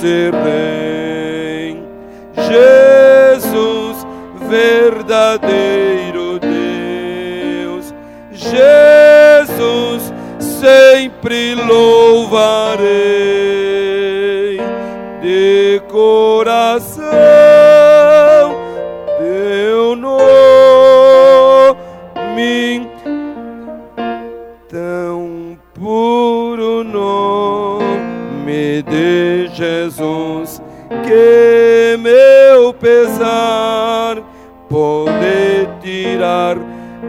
doce Rei. Jesus, verdadeiro Deus, Jesus, sempre louvarei de coração teu nome, tão puro nome de Jesus, que meu pesar pode tirar.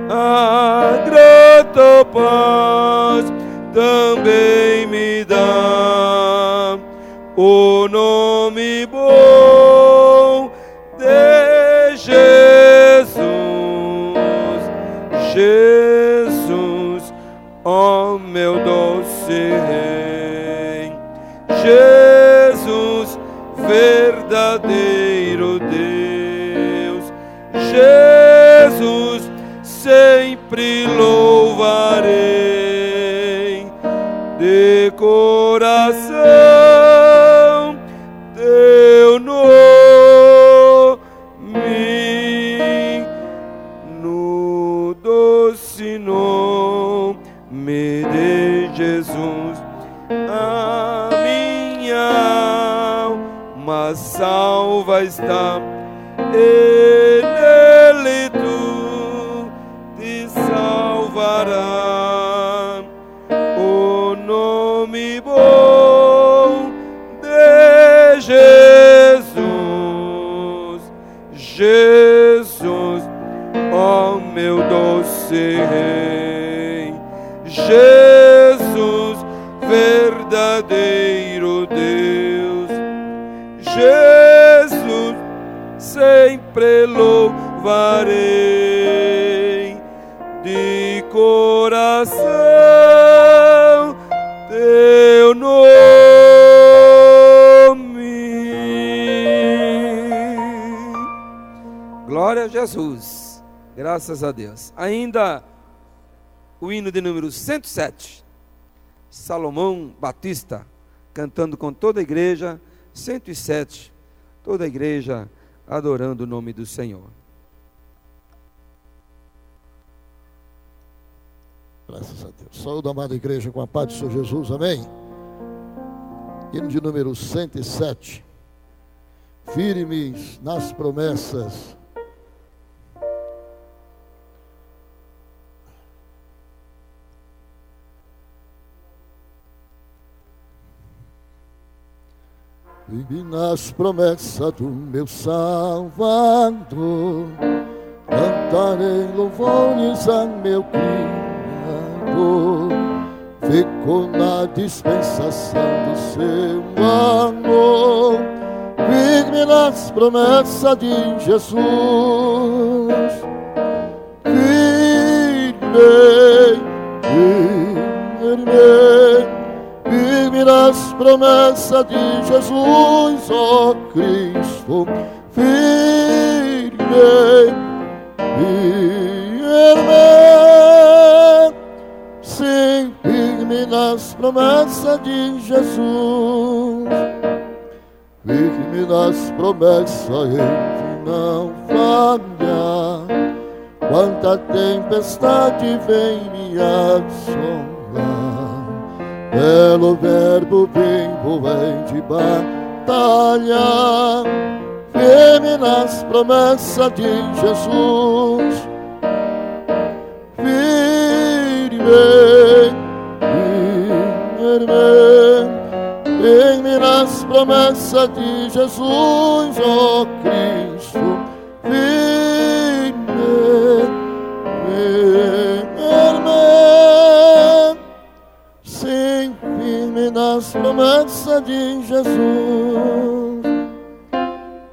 A grata paz também me dá o nome bom de Jesus. Jesus, ó meu doce Rei. Jesus, verdadeiro Deus. Jesus, sempre louvarei de coração teu nome, no doce nome de Jesus. A minha alma salva está, e nele tu te salvará. O nome bom de Jesus, Jesus, ó meu doce Rei. Jesus, verdadeiro Deus. Jesus, sempre louvarei de coração teu nome. Glória a Jesus, graças a Deus. Ainda o hino de número 107, Salomão Batista, cantando com toda a igreja. 107, toda a igreja adorando o nome do Senhor. Graças a Deus. Saúde, amada igreja, com a paz do Senhor Jesus, amém. Hino de número 107. Firmes nas promessas. Vive nas promessas do meu Salvador, cantarei louvores a meu Criador. Fico na dispensação do seu amor, vive nas promessas de Jesus. Vive nas promessas de Jesus, ó Cristo. Firme, sim, firme nas promessas de Jesus. Firme nas promessas, ele não falha. Quanta tempestade vem me assolar, pelo verbo vivo vem de batalha. Firme nas promessas de Jesus. Firme nas promessas de Jesus, ó Cristo. Sim, firme nas promessas de Jesus.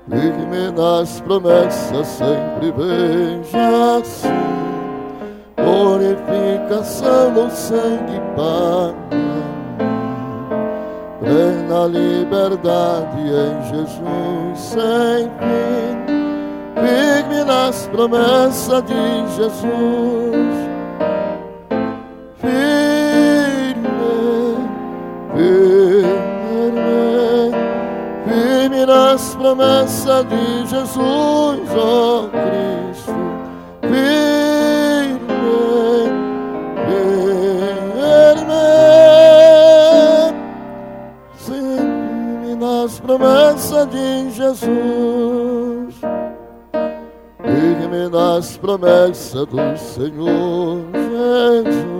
Firme nas promessas, sempre veja assim. Purificação do sangue paga, plena liberdade em Jesus sem fim. Firme nas promessas de Jesus. Firme firme nas promessas de Jesus, ó Cristo, firme, firme nas promessas de Jesus, firme nas promessas do Senhor Jesus,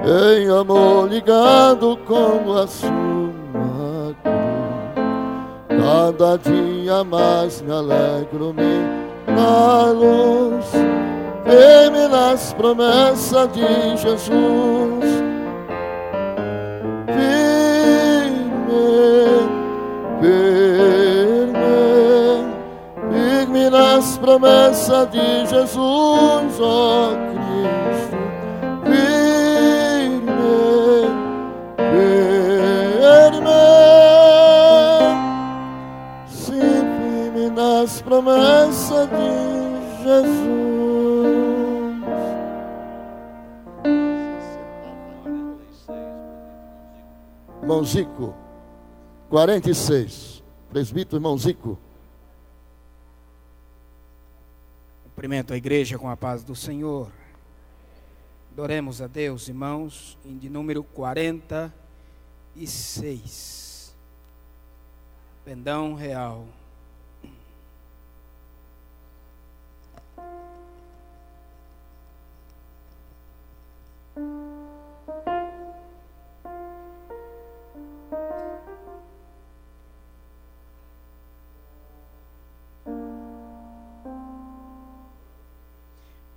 em amor ligado com a sua cruz. Cada dia mais me alegro-me na luz, firme nas promessas de Jesus, firme, firme, firme nas promessas de Jesus, ó Cristo, firme, firme, sim, firme nas promessas de Jesus. Irmão Zico, 46. Presbítero irmão Zico. Cumprimento a igreja com a paz do Senhor. Adoremos a Deus, irmãos, em de número 46. Pendão real.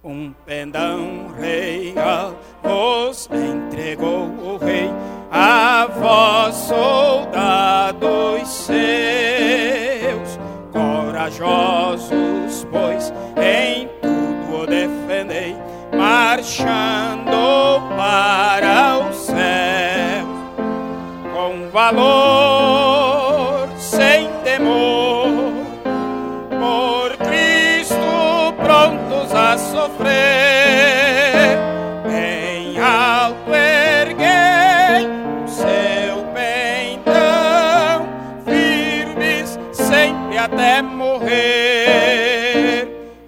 Um pendão real vos entregou o rei, a vós soldados seus, corajosos, pois em tudo o defendei, marchando para os céus, com valor, sem temor, por Cristo prontos a sofrer, bem alto erguei o seu pendão, firmes sempre até morrer.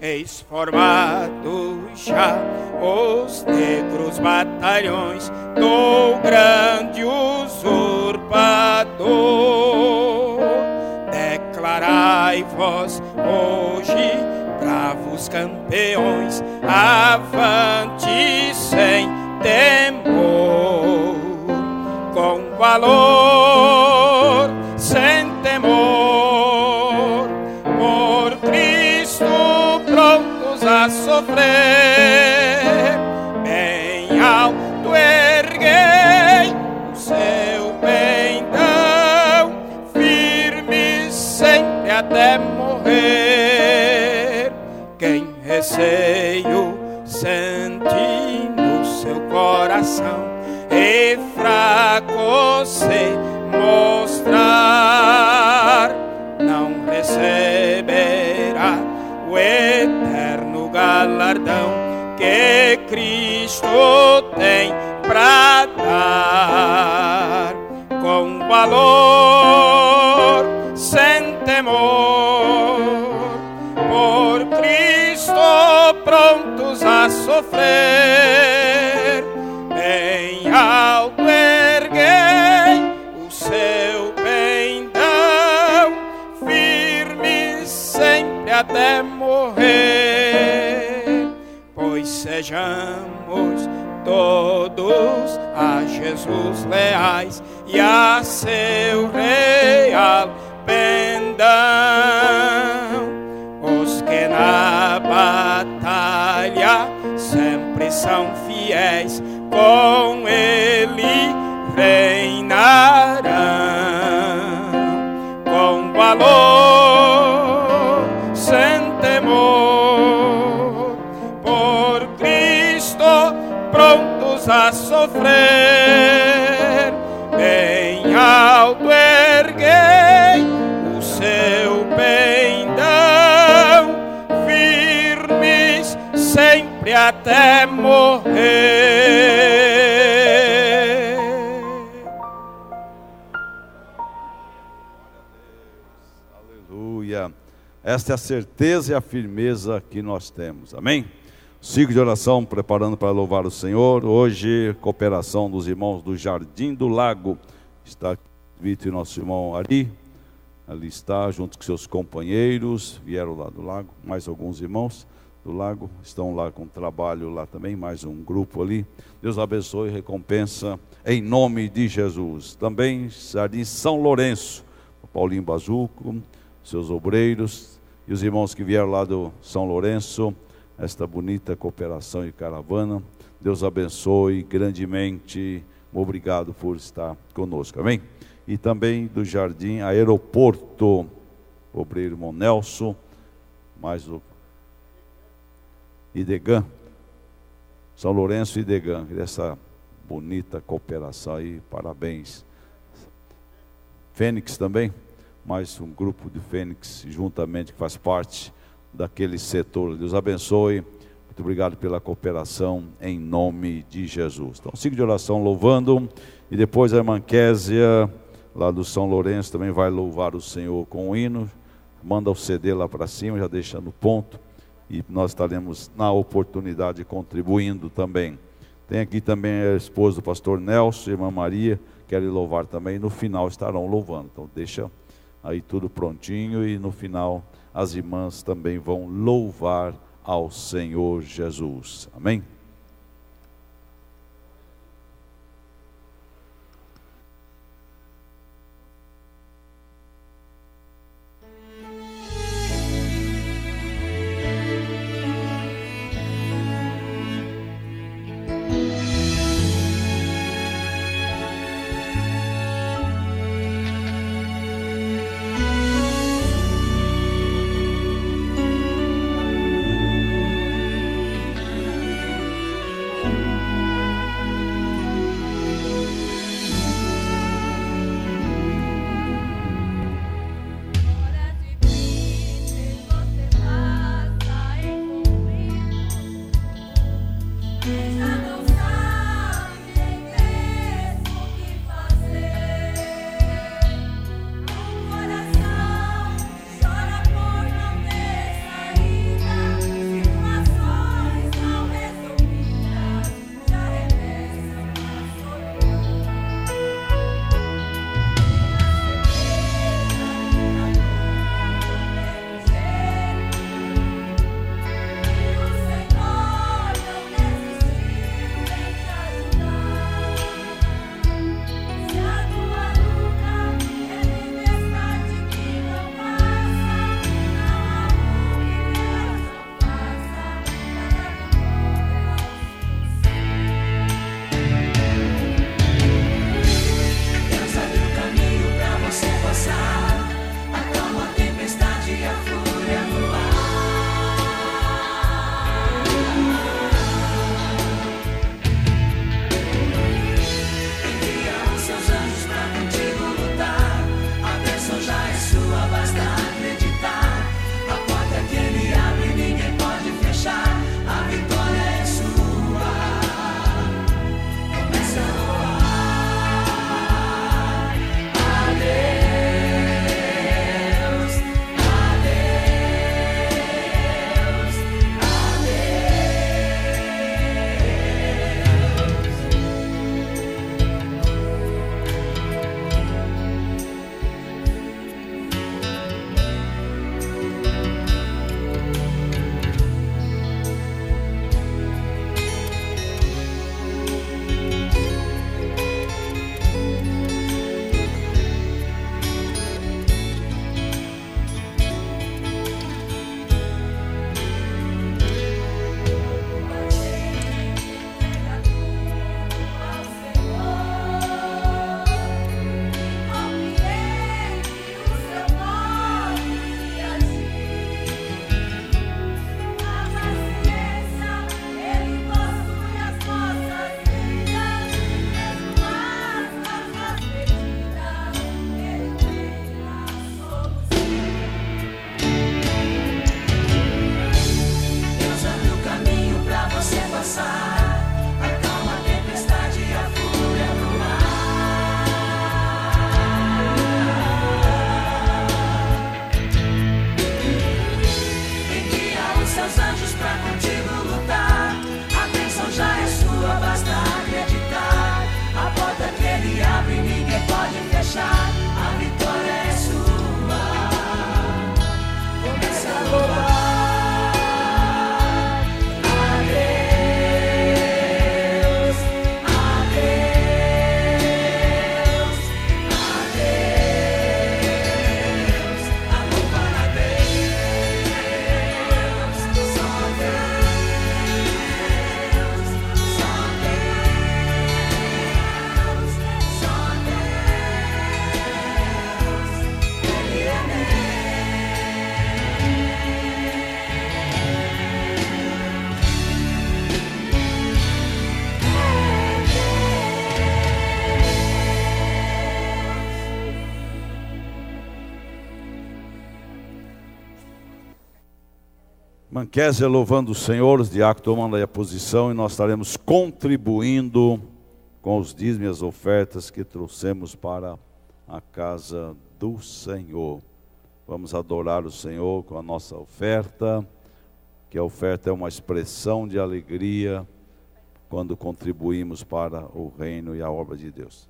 Eis formados já os negros batalhões do grande usurpador. Declarai vós hoje, bravos campeões, avante sem temor, com valor, sem temor, por Cristo prontos a sofrer, bem alto erguei o seu pendão, firme sempre até morrer. Quem receio sente no seu coração e fraco se mostrar, não receberá o eterno galardão que Cristo tem pra dar, com valor, sem temor, por Cristo prontos a sofrer, bem alto erguei o seu pendão, firme sempre até morrer, pois sejamos todos a Jesus leais e a seu real pendão, os que na batalha sempre são fiéis, com ele reinarão, com valor, sem temor, por Cristo prontos a sofrer, bem alto erguei o seu pendão, firmes sempre até morrer. Aleluia. Esta é a certeza e a firmeza que nós temos. Amém? Ciclo de oração preparando para louvar o Senhor. Hoje, cooperação dos irmãos do Jardim do Lago. Está aqui Vitor e nosso irmão Ari. Ali está, junto com seus companheiros. Vieram lá do lago. Mais alguns irmãos do lago estão lá com trabalho lá também. Mais um grupo ali. Deus abençoe e recompensa em nome de Jesus. Também Jardim São Lourenço. O Paulinho Bazuco, seus obreiros e os irmãos que vieram lá do São Lourenço. Esta bonita cooperação e caravana. Deus abençoe grandemente. Obrigado por estar conosco. Amém? E também do Jardim Aeroporto, o obreiro irmão Nelson, mais o Idegan, São Lourenço e Idegan, essa bonita cooperação aí, parabéns. Fênix também, mais um grupo de Fênix, juntamente, que faz parte daquele setor. Deus abençoe, muito obrigado pela cooperação, em nome de Jesus. Então, siga de oração louvando, e depois a irmã Késia, lá do São Lourenço, também vai louvar o Senhor com o hino. Manda o CD lá para cima, já deixa no ponto, e nós estaremos na oportunidade contribuindo também. Tem aqui também a esposa do pastor Nelson, irmã Maria, querem louvar também, no final estarão louvando. Então deixa aí tudo prontinho, e no final as irmãs também vão louvar ao Senhor Jesus. Amém? Manquésia louvando o Senhor, os diáconos tomando aí a posição, e nós estaremos contribuindo com os dízimos e as ofertas que trouxemos para a casa do Senhor. Vamos adorar o Senhor com a nossa oferta, que a oferta é uma expressão de alegria quando contribuímos para o reino e a obra de Deus.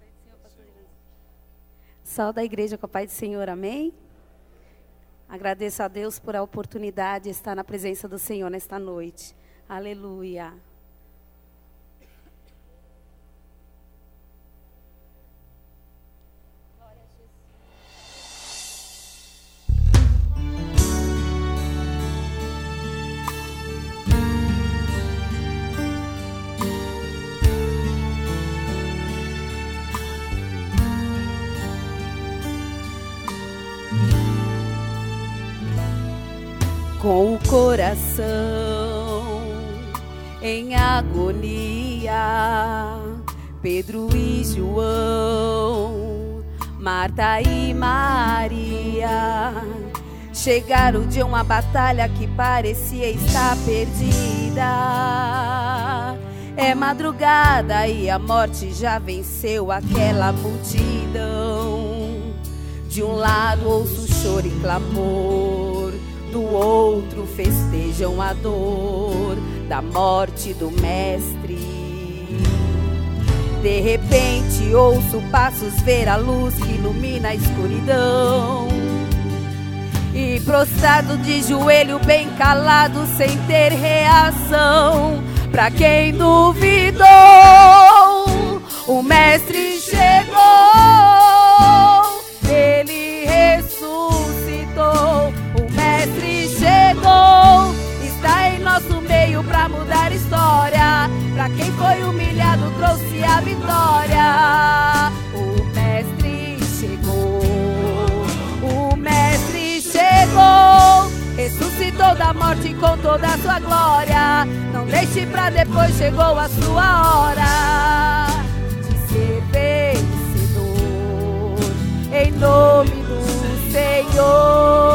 Saúde da igreja com a paz do Senhor, amém? Agradeço a Deus por a oportunidade de estar na presença do Senhor nesta noite. Aleluia. Com o coração em agonia, Pedro e João, Marta e Maria, chegaram de uma batalha que parecia estar perdida. É madrugada e a morte já venceu aquela multidão. De um lado ouço choro e clamor, do outro festejam a dor da morte do mestre. De repente ouço passos, ver a luz que ilumina a escuridão. E prostrado de joelho, bem calado, sem ter reação, pra quem duvidou, o mestre chegou. Ele ressuscitou. Chegou, está em nosso meio pra mudar história. Pra quem foi humilhado, trouxe a vitória. O mestre chegou, o mestre chegou, ressuscitou da morte com toda a sua glória. Não deixe pra depois, chegou a sua hora de ser vencedor, em nome do Senhor.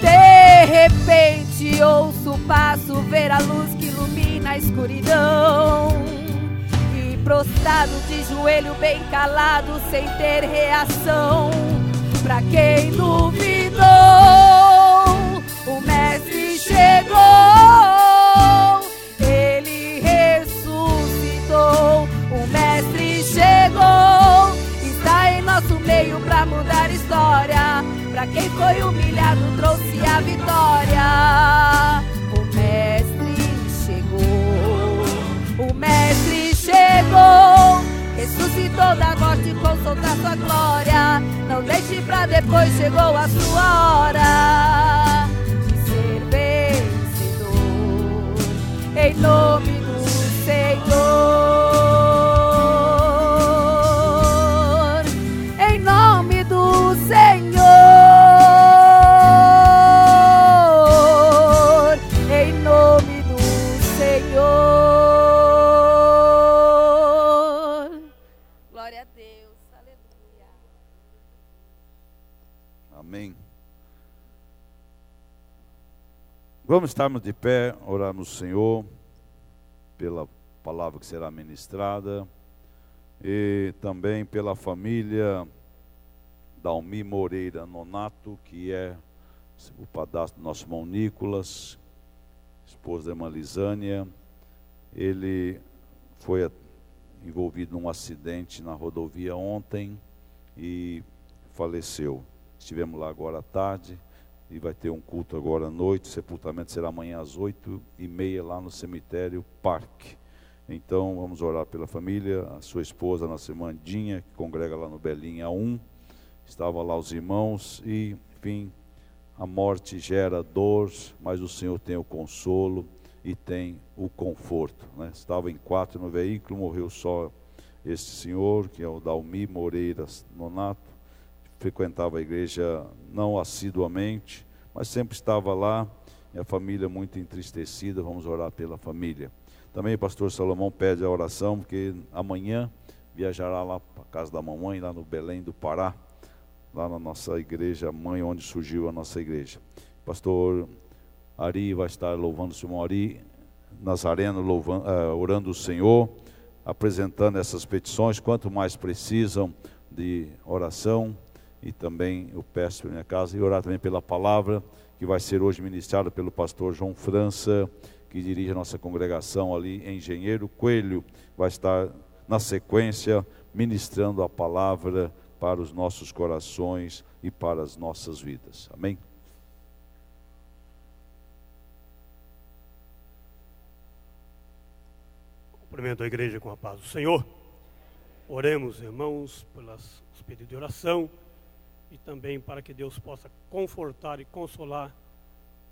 De repente ouço o passo, ver a luz que ilumina a escuridão. E prostrado de joelho, bem calado, sem ter reação, pra quem duvidou, o mestre chegou. Ele ressuscitou. O mestre chegou, está em nosso meio pra mudar história. Pra quem foi humilhado, trouxe a vitória. O mestre chegou, o mestre chegou, ressuscitou da morte com toda a sua glória. Não deixe pra depois, chegou a sua hora de ser vencedor, em nome do Senhor, em nome do Senhor. Vamos estarmos de pé, orarmos ao Senhor pela palavra que será ministrada e também pela família Dalmi Moreira Nonato, que é o padrasto do nosso irmão Nicolas, esposa da irmã Lisânia. Ele foi envolvido num acidente na rodovia ontem e faleceu. Estivemos lá agora à tarde. E vai ter um culto agora à noite. O sepultamento será amanhã às 8h30 lá no cemitério Parque. Então vamos orar pela família. A sua esposa, a nossa irmã Dinha, que congrega lá no Belinha 1. Estava lá os irmãos e, enfim, a morte gera dor, mas o Senhor tem o consolo e tem o conforto, né? Estava em 4 no veículo, morreu só este senhor, que é o Dalmi Moreira Nonato. Frequentava a igreja não assiduamente, mas sempre estava lá minha família muito entristecida, vamos orar pela família. Também o pastor Salomão pede a oração, porque amanhã viajará lá para a casa da mamãe, lá no Belém do Pará, lá na nossa igreja mãe, onde surgiu a nossa igreja. Pastor Ari vai estar louvando o Senhor Ari Nazareno, orando o Senhor, apresentando essas petições, quanto mais precisam de oração, e também eu peço para minha casa, e orar também pela palavra, que vai ser hoje ministrada pelo pastor João França, que dirige a nossa congregação ali em Engenheiro Coelho, vai estar na sequência ministrando a palavra para os nossos corações e para as nossas vidas. Amém? Cumprimento a igreja com a paz do Senhor. Oremos, irmãos, pelos pedidos de oração e também para que Deus possa confortar e consolar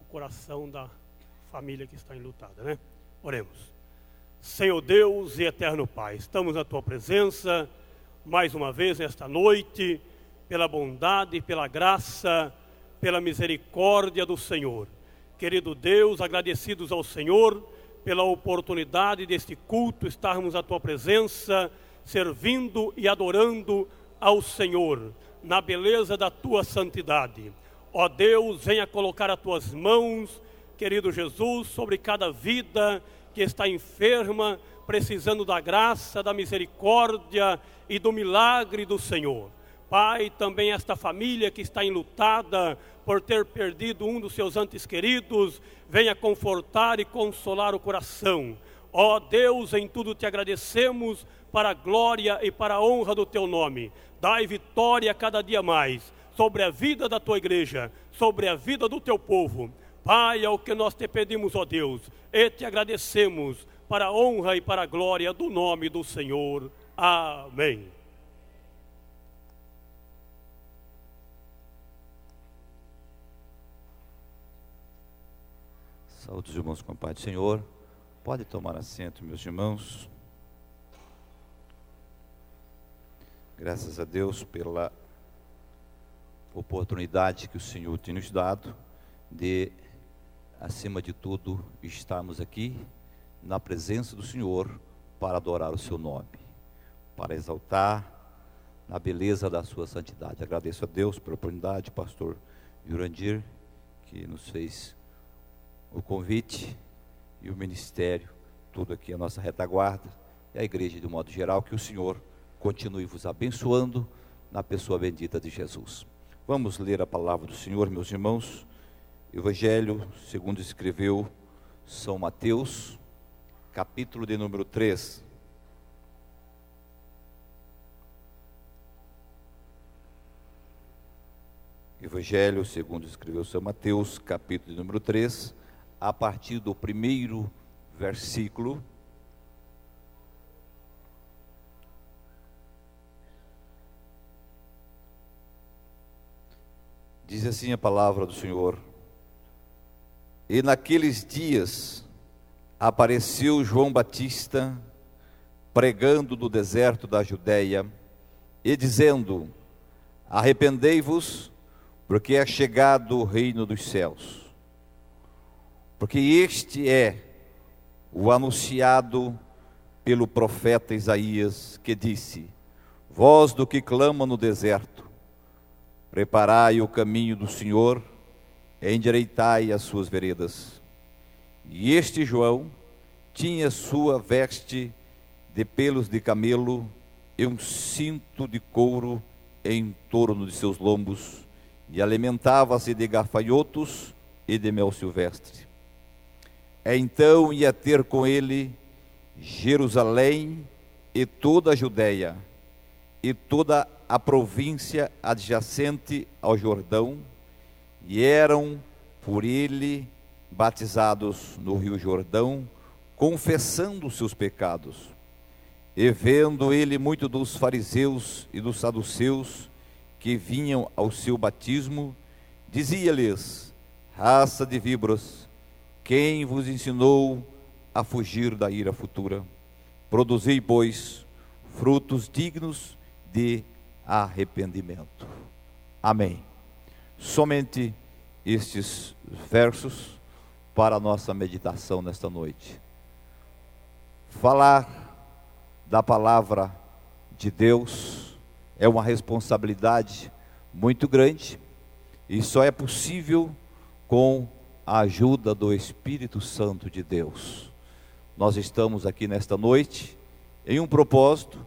o coração da família que está enlutada, né? Oremos. Senhor Deus e eterno Pai, estamos na Tua presença mais uma vez nesta noite, pela bondade, pela graça, pela misericórdia do Senhor. Querido Deus, agradecidos ao Senhor pela oportunidade deste culto, estarmos à Tua presença, servindo e adorando ao Senhor, na beleza da Tua santidade. Ó Deus, venha colocar as Tuas mãos, querido Jesus, sobre cada vida que está enferma, precisando da graça, da misericórdia e do milagre do Senhor. Pai, também esta família que está enlutada por ter perdido um dos seus entes queridos, venha confortar e consolar o coração. Ó Deus, em tudo te agradecemos, para a glória e para a honra do teu nome. Dai vitória cada dia mais sobre a vida da tua igreja, sobre a vida do teu povo. Pai, é o que nós te pedimos, ó Deus, e te agradecemos para a honra e para a glória do nome do Senhor. Amém. Saúde os irmãos com a paz do Senhor. Pode tomar assento, meus irmãos. Graças a Deus pela oportunidade que o Senhor tem nos dado de, acima de tudo, estarmos aqui na presença do Senhor para adorar o seu nome, para exaltar na beleza da sua santidade. Agradeço a Deus pela oportunidade, pastor Jurandir, que nos fez o convite, e o ministério, tudo aqui a nossa retaguarda, e a igreja de um modo geral, que o Senhor continue vos abençoando na pessoa bendita de Jesus. Vamos ler a palavra do Senhor, meus irmãos. Evangelho segundo escreveu São Mateus, capítulo de número 3. Evangelho segundo escreveu São Mateus, capítulo de número 3, a partir do primeiro versículo. Diz assim a palavra do Senhor: E naqueles dias apareceu João Batista, pregando no deserto da Judeia, e dizendo: Arrependei-vos, porque é chegado o reino dos céus. Porque este é o anunciado pelo profeta Isaías, que disse: Voz do que clama no deserto, preparai o caminho do Senhor, endireitai as suas veredas. E este João tinha sua veste de pelos de camelo e um cinto de couro em torno de seus lombos, e alimentava-se de gafanhotos e de mel silvestre. Então ia ter com ele Jerusalém e toda a Judeia, e toda a província adjacente ao Jordão, e eram por ele batizados no rio Jordão, confessando seus pecados. E vendo ele muito dos fariseus e dos saduceus que vinham ao seu batismo, dizia-lhes: Raça de víboras, quem vos ensinou a fugir da ira futura? Produzei, pois, frutos dignos de arrependimento. Amém. Somente estes versos, para a nossa meditação nesta noite. Falar da palavra de Deus é uma responsabilidade muito grande e só é possível com a ajuda do Espírito Santo de Deus. Nós estamos aqui nesta noite em um propósito,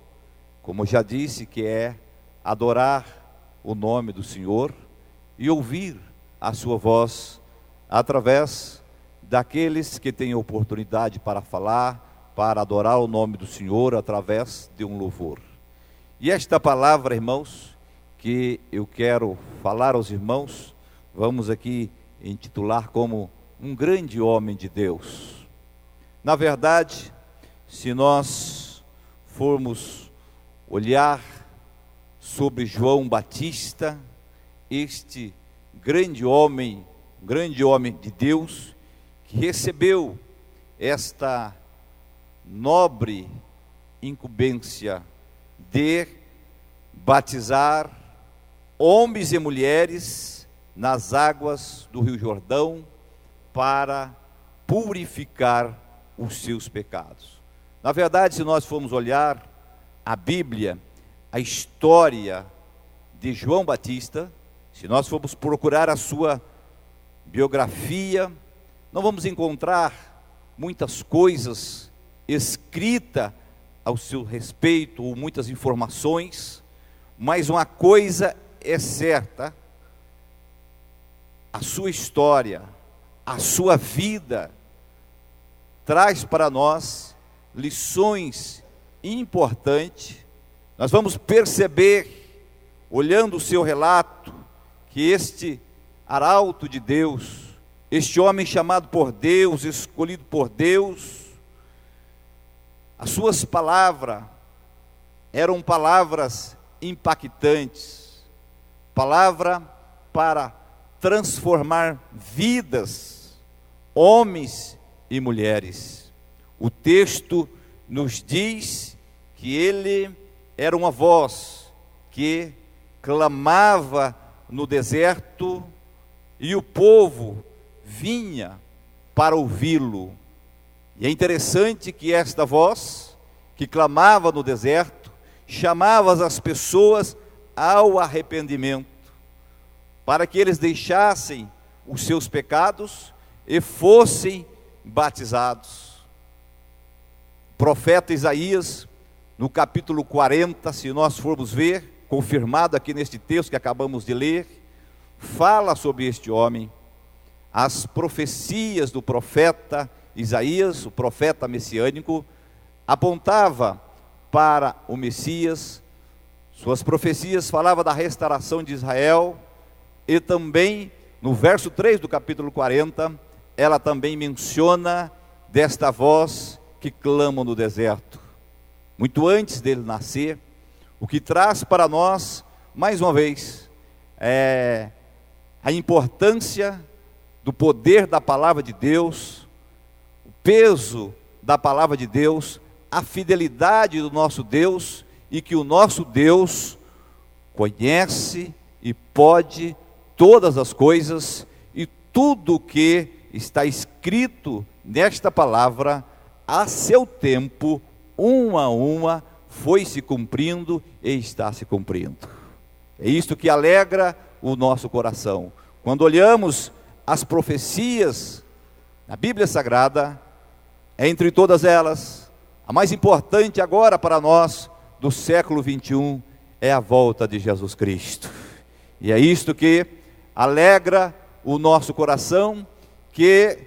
como já disse, que é adorar o nome do Senhor e ouvir a sua voz através daqueles que têm oportunidade para falar, para adorar o nome do Senhor através de um louvor. E esta palavra, irmãos, que eu quero falar aos irmãos, vamos aqui intitular como um grande homem de Deus. Na verdade, se nós formos olhar sobre João Batista, este grande homem de Deus, que recebeu esta nobre incumbência de batizar homens e mulheres nas águas do Rio Jordão para purificar os seus pecados. Na verdade, se nós formos olhar a Bíblia, a história de João Batista, se nós formos procurar a sua biografia, não vamos encontrar muitas coisas escritas ao seu respeito, ou muitas informações, mas uma coisa é certa: a sua história, a sua vida, traz para nós lições importantes. Nós vamos perceber, olhando o seu relato, que este arauto de Deus, este homem chamado por Deus, escolhido por Deus, as suas palavras eram palavras impactantes, palavra para transformar vidas, homens e mulheres. O texto nos diz que ele era uma voz que clamava no deserto e o povo vinha para ouvi-lo. E é interessante que esta voz, que clamava no deserto, chamava as pessoas ao arrependimento, para que eles deixassem os seus pecados e fossem batizados. O profeta Isaías, no capítulo 40, se nós formos ver, confirmado aqui neste texto que acabamos de ler, fala sobre este homem. As profecias do profeta Isaías, o profeta messiânico, apontava para o Messias. Suas profecias falavam da restauração de Israel, e também no verso 3 do capítulo 40, ela também menciona desta voz que clama no deserto. Muito antes dele nascer, o que traz para nós, mais uma vez, é a importância do poder da palavra de Deus, o peso da palavra de Deus, a fidelidade do nosso Deus, e que o nosso Deus conhece e pode todas as coisas, e tudo que está escrito nesta palavra, a seu tempo, uma a uma, foi se cumprindo e está se cumprindo. É isto que alegra o nosso coração. Quando olhamos as profecias na Bíblia Sagrada, entre todas elas, a mais importante agora para nós, do século 21, é a volta de Jesus Cristo. E é isto que alegra o nosso coração, que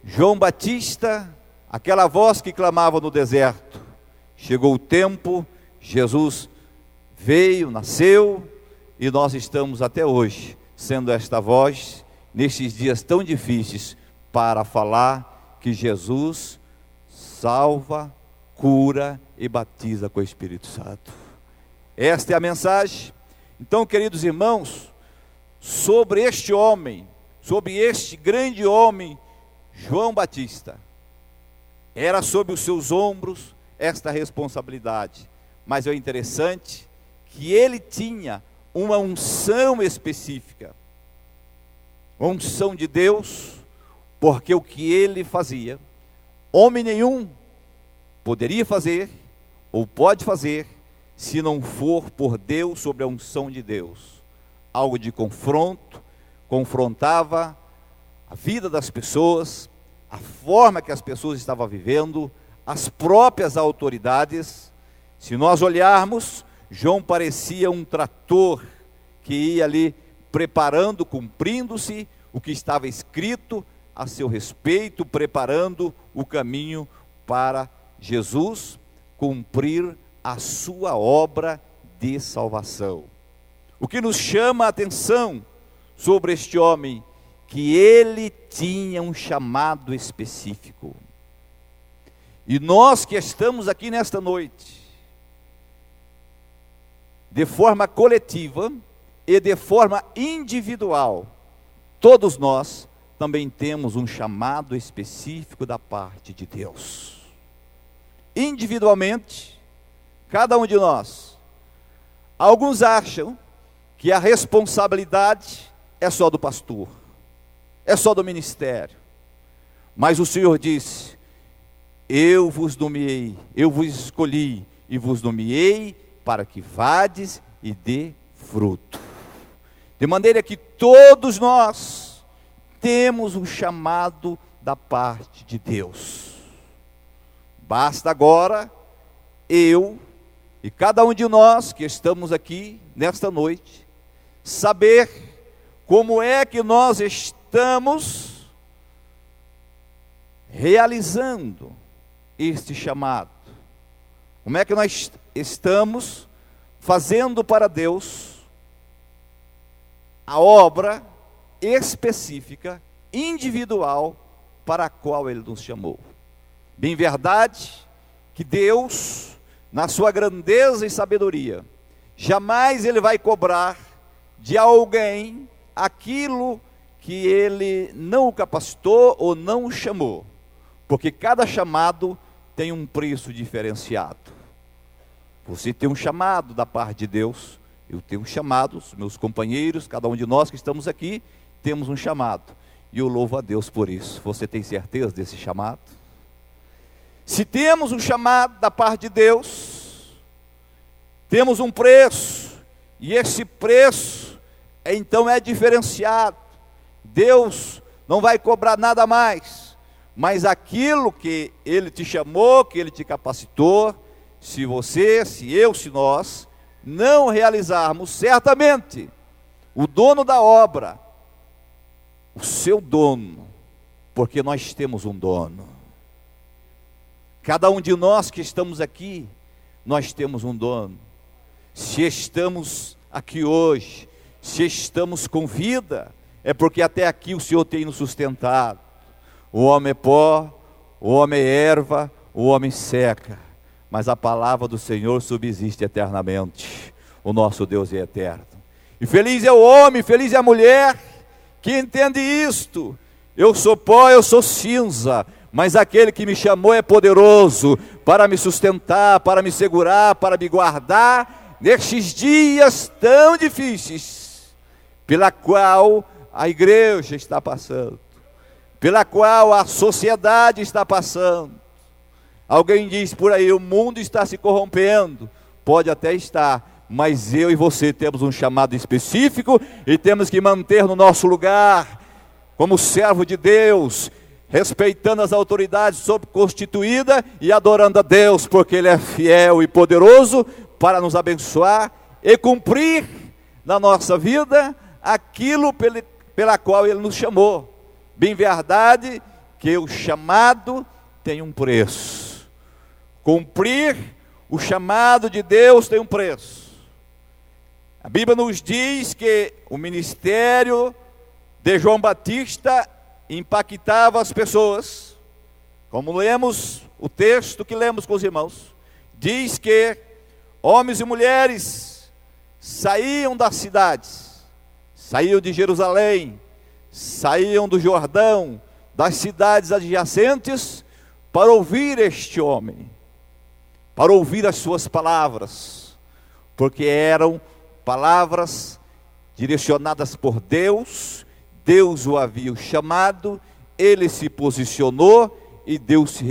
João Batista, aquela voz que clamava no deserto, chegou o tempo, Jesus veio, nasceu, e nós estamos até hoje, sendo esta voz, nestes dias tão difíceis, para falar que Jesus salva, cura e batiza com o Espírito Santo. Esta é a mensagem. Então, queridos irmãos, sobre este homem, sobre este grande homem, João Batista, era sobre os seus ombros esta responsabilidade. Mas é interessante que ele tinha uma unção específica, uma unção de Deus, porque o que ele fazia, homem nenhum poderia fazer, ou pode fazer, se não for por Deus, sobre a unção de Deus. Algo de confronto, confrontava a vida das pessoas, a forma que as pessoas estavam vivendo, as próprias autoridades. Se nós olharmos, João parecia um trator que ia ali preparando, cumprindo-se o que estava escrito a seu respeito, preparando o caminho para Jesus cumprir a sua obra de salvação. O que nos chama a atenção sobre este homem, que ele tinha um chamado específico. E nós que estamos aqui nesta noite, de forma coletiva e de forma individual, todos nós também temos um chamado específico da parte de Deus. Individualmente, cada um de nós, alguns acham que a responsabilidade é só do pastor, é só do ministério, mas o Senhor disse: eu vos nomeei, eu vos escolhi e vos nomeei para que vades e dê fruto. De maneira que todos nós temos um chamado da parte de Deus. Basta agora eu e cada um de nós que estamos aqui nesta noite saber como é que nós estamos realizando este chamado. Como é que nós estamos fazendo para Deus a obra específica, individual, para a qual Ele nos chamou. Bem verdade que Deus, na sua grandeza e sabedoria, jamais Ele vai cobrar de alguém aquilo que Ele não o capacitou ou não o chamou, porque cada chamado tem um preço diferenciado. Você tem um chamado da parte de Deus, eu tenho um chamado, os meus companheiros, cada um de nós que estamos aqui, temos um chamado, e eu louvo a Deus por isso. Você tem certeza desse chamado? Se temos um chamado da parte de Deus, temos um preço, e esse preço então é diferenciado. Deus não vai cobrar nada mais, mas aquilo que Ele te chamou, que Ele te capacitou, se você, se eu, se nós não realizarmos, certamente o dono da obra, o seu dono, porque nós temos um dono, cada um de nós que estamos aqui, nós temos um dono. Se estamos aqui hoje, se estamos com vida, é porque até aqui o Senhor tem nos sustentado. O homem é pó, o homem é erva, o homem seca, mas a palavra do Senhor subsiste eternamente. O nosso Deus é eterno. E feliz é o homem, feliz é a mulher que entende isto. Eu sou pó, eu sou cinza, mas aquele que me chamou é poderoso para me sustentar, para me segurar, para me guardar nestes dias tão difíceis, pela qual a igreja está passando, pela qual a sociedade está passando. Alguém diz por aí, o mundo está se corrompendo. Pode até estar, mas eu e você temos um chamado específico e temos que manter no nosso lugar, como servo de Deus, respeitando as autoridades sob constituída e adorando a Deus, porque Ele é fiel e poderoso para nos abençoar e cumprir na nossa vida aquilo pela qual Ele nos chamou. Bem verdade que o chamado tem um preço. Cumprir o chamado de Deus tem um preço. A Bíblia nos diz que o ministério de João Batista impactava as pessoas. Como lemos o texto que lemos com os irmãos, diz que homens e mulheres saíam das cidades, saíam de Jerusalém, saíam do Jordão, das cidades adjacentes, para ouvir este homem, para ouvir as suas palavras, porque eram palavras direcionadas por Deus. Deus o havia chamado, ele se posicionou e Deus se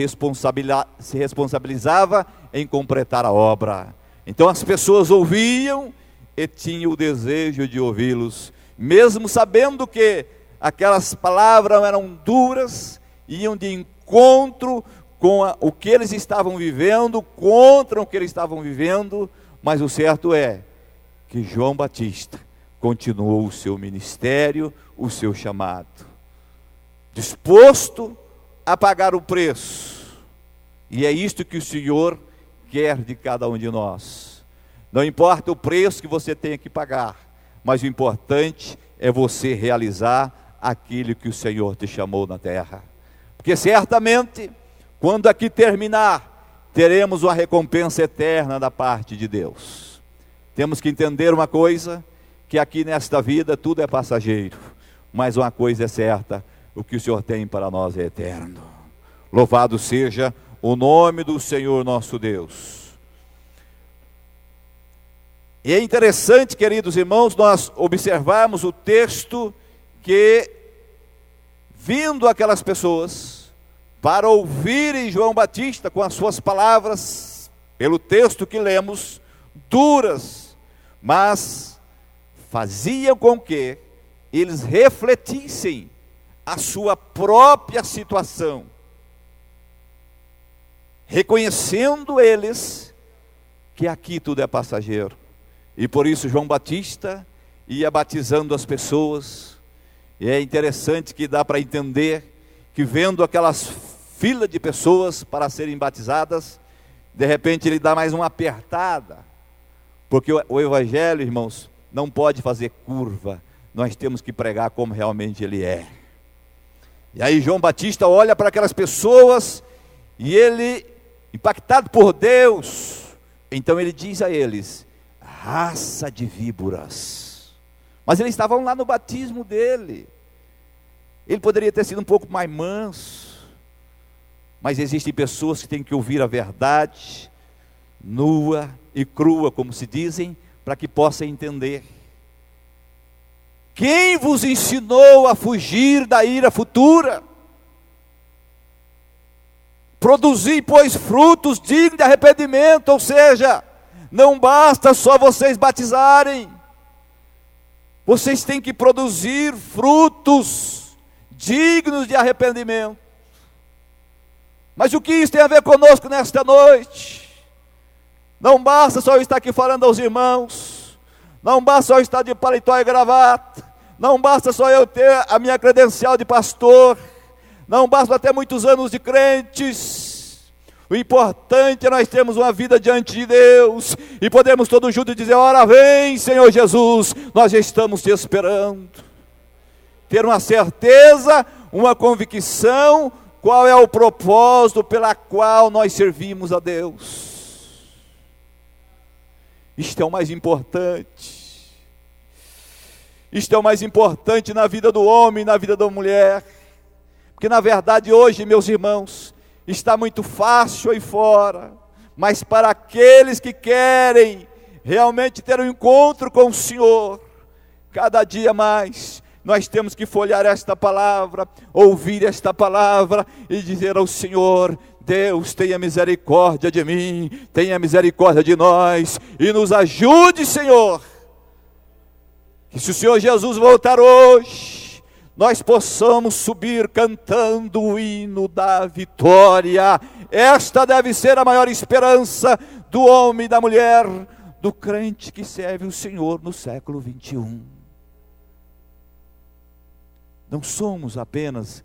responsabilizava em completar a obra. Então as pessoas ouviam e tinham o desejo de ouvi-los, mesmo sabendo que aquelas palavras eram duras, iam de encontro com o que eles estavam vivendo, contra o que eles estavam vivendo, mas o certo é que João Batista continuou o seu ministério, o seu chamado, disposto a pagar o preço, e é isto que o Senhor quer de cada um de nós. Não importa o preço que você tenha que pagar, mas o importante é você realizar aquilo que o Senhor te chamou na terra, porque certamente, quando aqui terminar, teremos uma recompensa eterna da parte de Deus. Temos que entender uma coisa, que aqui nesta vida tudo é passageiro, mas uma coisa é certa: o que o Senhor tem para nós é eterno. Louvado seja o nome do Senhor nosso Deus. E é interessante, queridos irmãos, nós observarmos o texto que, vindo aquelas pessoas para ouvirem João Batista com as suas palavras, pelo texto que lemos, duras, mas faziam com que eles refletissem a sua própria situação, reconhecendo eles que aqui tudo é passageiro. E por isso João Batista ia batizando as pessoas. E é interessante que dá para entender que, vendo aquelas filas de pessoas para serem batizadas, de repente ele dá mais uma apertada, porque o evangelho, irmãos, não pode fazer curva, nós temos que pregar como realmente ele é. E aí João Batista olha para aquelas pessoas, e ele, impactado por Deus, então ele diz a eles: raça de víboras. Mas eles estavam lá no batismo dele. Ele poderia ter sido um pouco mais manso, mas existem pessoas que têm que ouvir a verdade, nua e crua, como se dizem, para que possam entender. Quem vos ensinou a fugir da ira futura? Produzi, pois, frutos dignos de arrependimento. Ou seja, não basta só vocês batizarem, vocês têm que produzir frutos dignos de arrependimento. Mas o que isso tem a ver conosco nesta noite? Não basta só eu estar aqui falando aos irmãos, não basta só eu estar de paletó e gravata, não basta só eu ter a minha credencial de pastor, não basta ter muitos anos de crentes. O importante é nós termos uma vida diante de Deus e podemos todos juntos dizer: ora vem, Senhor Jesus, nós já estamos te esperando. Ter uma certeza, uma convicção, qual é o propósito pela qual nós servimos a Deus. Isto é o mais importante. Isto é o mais importante na vida do homem e na vida da mulher. Porque na verdade hoje, meus irmãos, está muito fácil aí fora, mas para aqueles que querem realmente ter um encontro com o Senhor, cada dia mais, nós temos que folhear esta palavra, ouvir esta palavra e dizer ao Senhor: Deus, tenha misericórdia de mim, tenha misericórdia de nós e nos ajude, Senhor. Que se o Senhor Jesus voltar hoje, nós possamos subir cantando o hino da vitória. Esta deve ser a maior esperança do homem e da mulher, do crente que serve o Senhor no século 21. Não somos apenas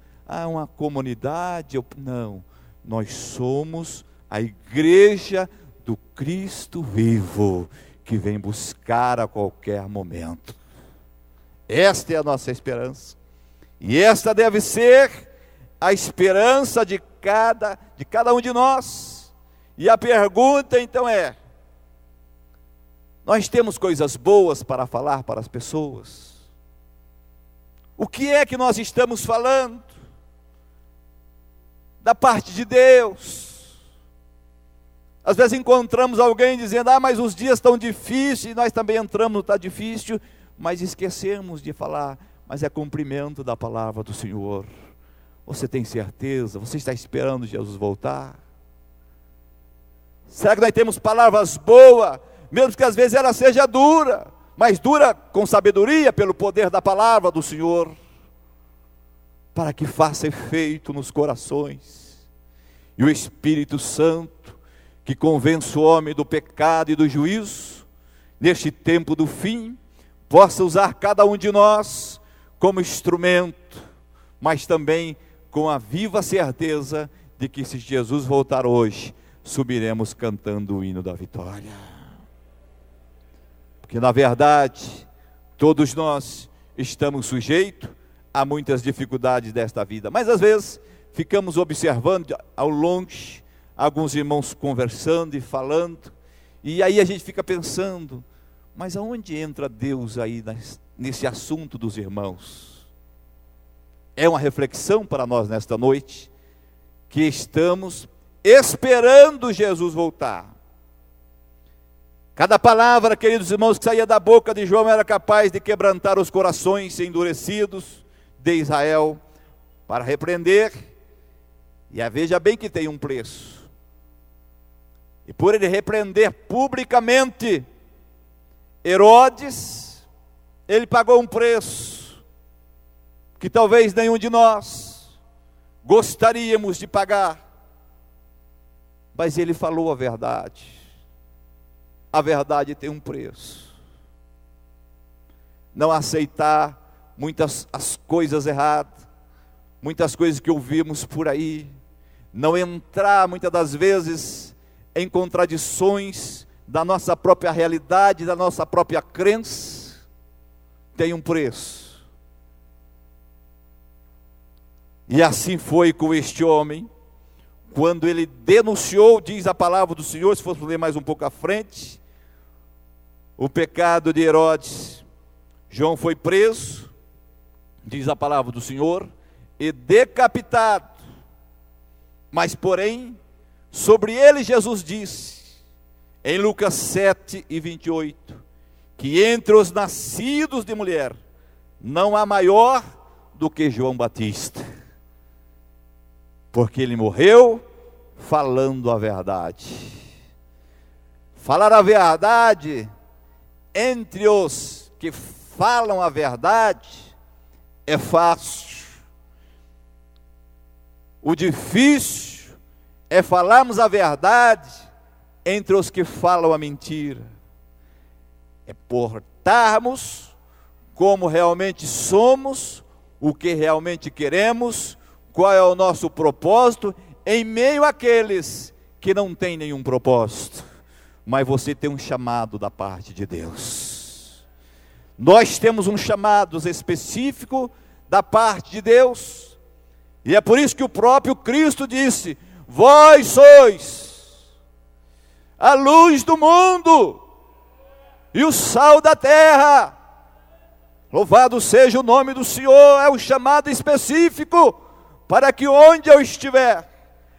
uma comunidade, não. Nós somos a igreja do Cristo vivo, que vem buscar a qualquer momento. Esta é a nossa esperança. E esta deve ser a esperança de cada um de nós. E a pergunta então é: nós temos coisas boas para falar para as pessoas? O que é que nós estamos falando da parte de Deus? Às vezes encontramos alguém dizendo: mas os dias estão difíceis, e nós também entramos no está difícil, mas esquecemos de falar: mas é cumprimento da palavra do Senhor. Você tem certeza? Você está esperando Jesus voltar? Será que nós temos palavras boas, mesmo que às vezes ela seja dura, mas dura com sabedoria pelo poder da palavra do Senhor, para que faça efeito nos corações, e o Espírito Santo, que convence o homem do pecado e do juízo, neste tempo do fim, possa usar cada um de nós como instrumento, mas também com a viva certeza de que se Jesus voltar hoje, subiremos cantando o hino da vitória. Porque na verdade, todos nós estamos sujeitos a muitas dificuldades desta vida, mas às vezes ficamos observando ao longe, alguns irmãos conversando e falando, e aí a gente fica pensando, mas aonde entra Deus aí nesse assunto dos irmãos? É uma reflexão para nós nesta noite, que estamos esperando Jesus voltar. Cada palavra, queridos irmãos, que saía da boca de João era capaz de quebrantar os corações endurecidos de Israel, para repreender, e veja bem que tem um preço. E por ele repreender publicamente Herodes, ele pagou um preço que talvez nenhum de nós gostaríamos de pagar, mas ele falou a verdade. A verdade tem um preço. Não aceitar muitas as coisas erradas, muitas coisas que ouvimos por aí, não entrar muitas das vezes em contradições da nossa própria realidade, da nossa própria crença, tem um preço. E assim foi com este homem, quando ele denunciou, diz a palavra do Senhor, se fosse ler mais um pouco à frente, o pecado de Herodes. João foi preso, diz a palavra do Senhor, e decapitado. Mas porém, sobre ele Jesus disse, em Lucas 7:28, que entre os nascidos de mulher, não há maior do que João Batista, porque ele morreu falando a verdade. Falar a verdade entre os que falam a verdade é fácil. O difícil é falarmos a verdade entre os que falam a mentira. É portarmos como realmente somos, o que realmente queremos, qual é o nosso propósito, em meio àqueles que não têm nenhum propósito. Mas você tem um chamado da parte de Deus. Nós temos um chamado específico da parte de Deus. E é por isso que o próprio Cristo disse: vós sois a luz do mundo e o sal da terra. Louvado seja o nome do Senhor. É um chamado específico para que onde eu estiver,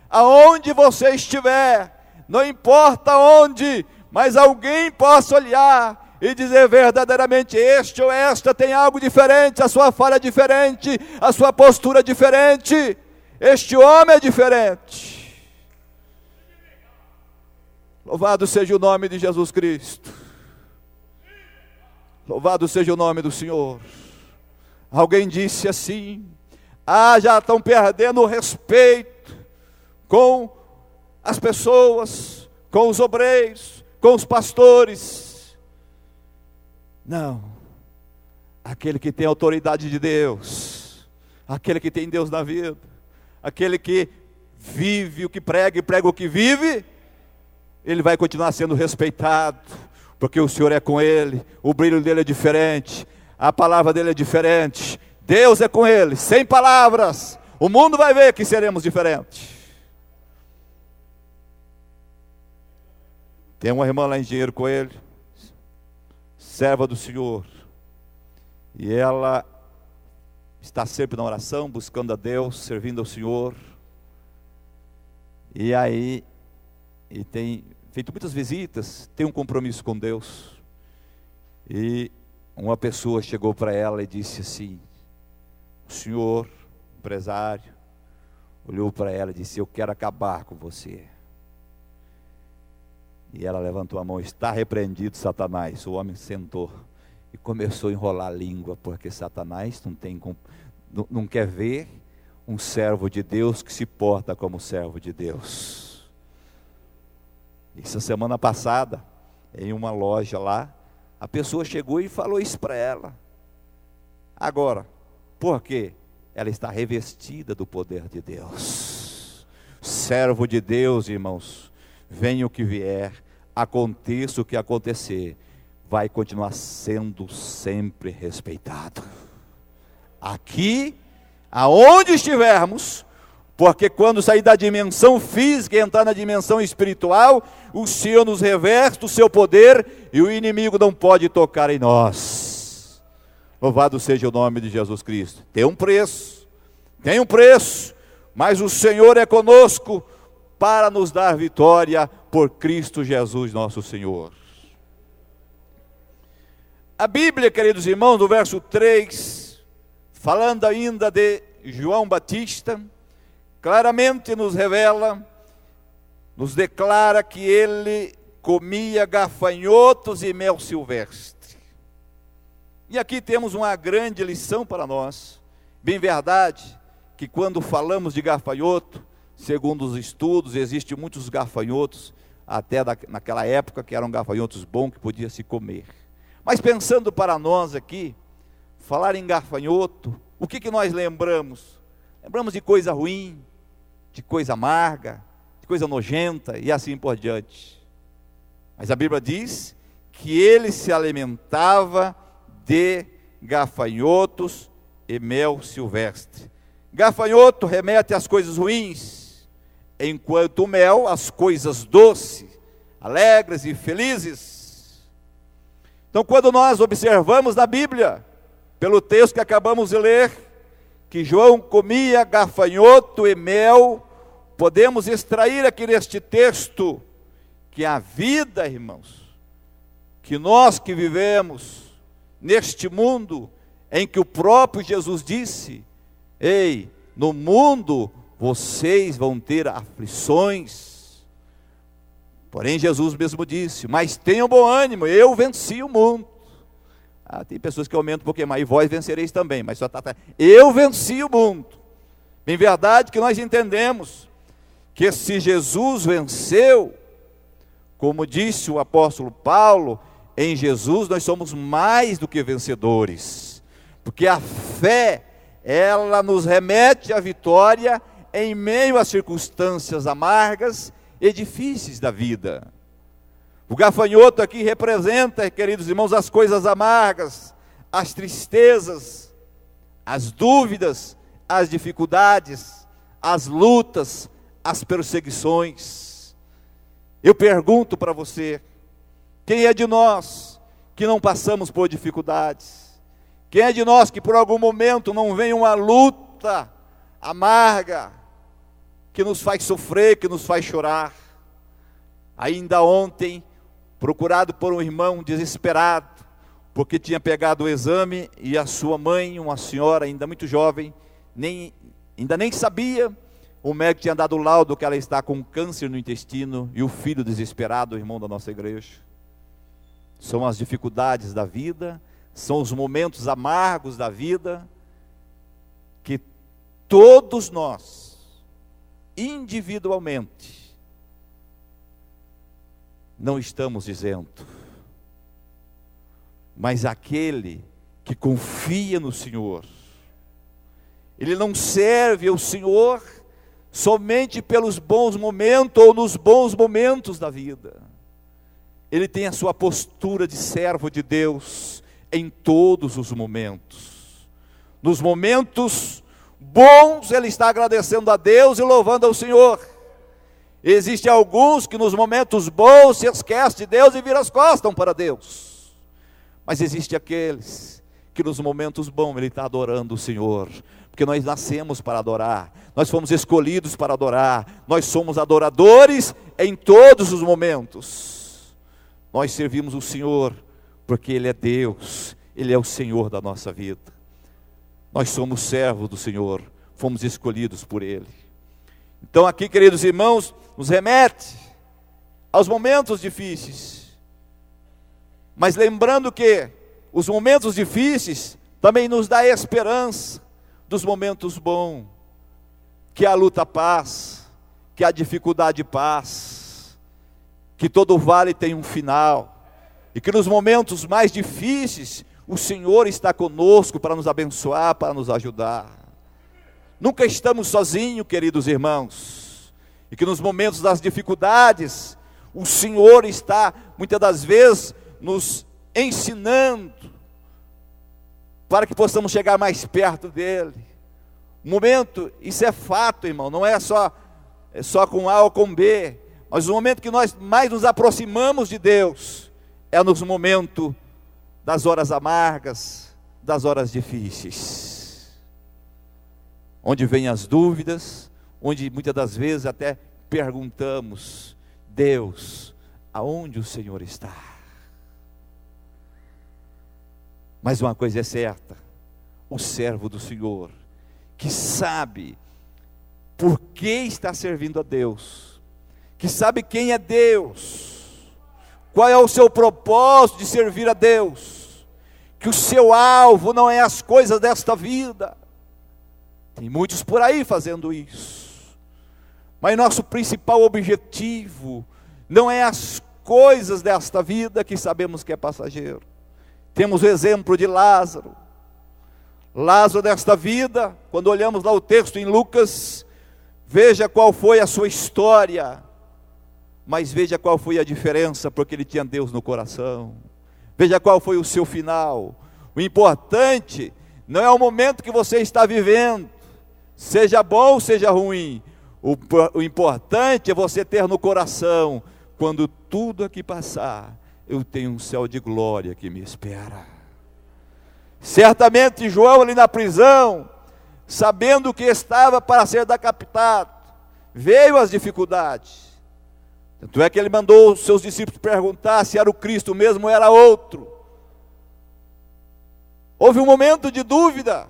aonde você estiver, não importa onde, mas alguém possa olhar e dizer verdadeiramente: este ou esta tem algo diferente, a sua fala é diferente, a sua postura é diferente, este homem é diferente. Louvado seja o nome de Jesus Cristo. Louvado seja o nome do Senhor. Alguém disse assim: já estão perdendo o respeito com as pessoas, com os obreiros, com os pastores. Não, aquele que tem a autoridade de Deus, aquele que tem Deus na vida, aquele que vive o que prega e prega o que vive, ele vai continuar sendo respeitado, porque o Senhor é com ele, o brilho dele é diferente, a palavra dele é diferente, Deus é com ele, sem palavras, o mundo vai ver que seremos diferentes. Tem uma irmã lá em Engenheiro Coelho, serva do Senhor, e ela está sempre na oração, buscando a Deus, servindo ao Senhor, e tem feito muitas visitas, tem um compromisso com Deus. E uma pessoa chegou para ela e disse assim: o senhor, empresário, olhou para ela e disse: eu quero acabar com você. E ela levantou a mão: está repreendido, Satanás. O homem sentou e começou a enrolar a língua, porque Satanás não quer ver um servo de Deus que se porta como servo de Deus. Essa semana passada, em uma loja lá, a pessoa chegou e falou isso para ela. Agora, por quê? Ela está revestida do poder de Deus. Servo de Deus, irmãos, venha o que vier, aconteça o que acontecer, vai continuar sendo sempre respeitado. Aqui, aonde estivermos, porque quando sair da dimensão física e entrar na dimensão espiritual, o Senhor nos reveste do seu poder e o inimigo não pode tocar em nós. Louvado seja o nome de Jesus Cristo. Tem um preço, mas o Senhor é conosco para nos dar vitória por Cristo Jesus nosso Senhor. A Bíblia, queridos irmãos, no verso 3, falando ainda de João Batista, claramente nos revela, nos declara que ele comia gafanhotos e mel silvestre. E aqui temos uma grande lição para nós. Bem verdade que quando falamos de gafanhoto, segundo os estudos, existem muitos gafanhotos, até naquela época, que eram gafanhotos bons, que podia se comer. Mas pensando para nós aqui, falar em gafanhoto, o que nós lembramos? Lembramos de coisa ruim, de coisa amarga, de coisa nojenta e assim por diante. Mas a Bíblia diz que ele se alimentava de gafanhotos e mel silvestre. Gafanhoto remete às coisas ruins, enquanto o mel às coisas doces, alegres e felizes. Então, quando nós observamos na Bíblia, pelo texto que acabamos de ler, que João comia gafanhoto e mel, podemos extrair aqui neste texto que a vida, irmãos, que nós que vivemos neste mundo, em que o próprio Jesus disse: ei, no mundo vocês vão ter aflições. Porém Jesus mesmo disse: mas tenham bom ânimo, eu venci o mundo. Tem pessoas que aumentam um pouquinho mais: e vós vencereis também, mas só eu venci o mundo. Bem verdade que nós entendemos que se Jesus venceu, como disse o apóstolo Paulo, em Jesus nós somos mais do que vencedores, porque a fé, ela nos remete à vitória em meio às circunstâncias amargas e difíceis da vida. O gafanhoto aqui representa, queridos irmãos, as coisas amargas, as tristezas, as dúvidas, as dificuldades, as lutas, as perseguições. Eu pergunto para você: quem é de nós que não passamos por dificuldades? Quem é de nós que por algum momento não vem uma luta amarga, que nos faz sofrer, que nos faz chorar? Ainda ontem, procurado por um irmão desesperado, porque tinha pegado o exame e a sua mãe, uma senhora ainda muito jovem, ainda nem sabia, o médico tinha dado o laudo que ela está com câncer no intestino, e o filho desesperado, o irmão da nossa igreja. São as dificuldades da vida, são os momentos amargos da vida, que todos nós, individualmente, não estamos isento. Mas aquele que confia no Senhor, ele não serve ao Senhor somente pelos bons momentos ou nos bons momentos da vida. Ele tem a sua postura de servo de Deus em todos os momentos. Nos momentos bons, ele está agradecendo a Deus e louvando ao Senhor. Existem alguns que nos momentos bons se esquecem de Deus e viram as costas para Deus. Mas existem aqueles que nos momentos bons ele está adorando o Senhor, porque nós nascemos para adorar, nós fomos escolhidos para adorar, nós somos adoradores em todos os momentos. Nós servimos o Senhor porque Ele é Deus, Ele é o Senhor da nossa vida. Nós somos servos do Senhor, fomos escolhidos por Ele. Então aqui, queridos irmãos, nos remete aos momentos difíceis. Mas lembrando que os momentos difíceis também nos dá esperança dos momentos bons. Que a luta passa, que a dificuldade passa, que todo vale tem um final, e que nos momentos mais difíceis, o Senhor está conosco para nos abençoar, para nos ajudar. Nunca estamos sozinhos, queridos irmãos, e que nos momentos das dificuldades, o Senhor está, muitas das vezes, nos ensinando, para que possamos chegar mais perto dEle. O momento, isso é fato, irmão, não é só com A ou com B, mas o momento que nós mais nos aproximamos de Deus, é nos momentos das horas amargas, das horas difíceis, onde vêm as dúvidas, onde muitas das vezes até perguntamos: Deus, aonde o Senhor está? Mas uma coisa é certa, o servo do Senhor, que sabe por que está servindo a Deus, que sabe quem é Deus, qual é o seu propósito de servir a Deus, que o seu alvo não é as coisas desta vida. Tem muitos por aí fazendo isso, mas nosso principal objetivo não é as coisas desta vida, que sabemos que é passageiro. Temos o exemplo de Lázaro. Lázaro desta vida, quando olhamos lá o texto em Lucas, veja qual foi a sua história, mas veja qual foi a diferença, porque ele tinha Deus no coração. Veja qual foi o seu final. O importante não é o momento que você está vivendo, seja bom ou seja ruim. O importante é você ter no coração: quando tudo aqui passar, eu tenho um céu de glória que me espera. Certamente João ali na prisão, sabendo que estava para ser decapitado, veio as dificuldades. Tanto é que ele mandou os seus discípulos perguntar se era o Cristo mesmo ou era outro. Houve um momento de dúvida.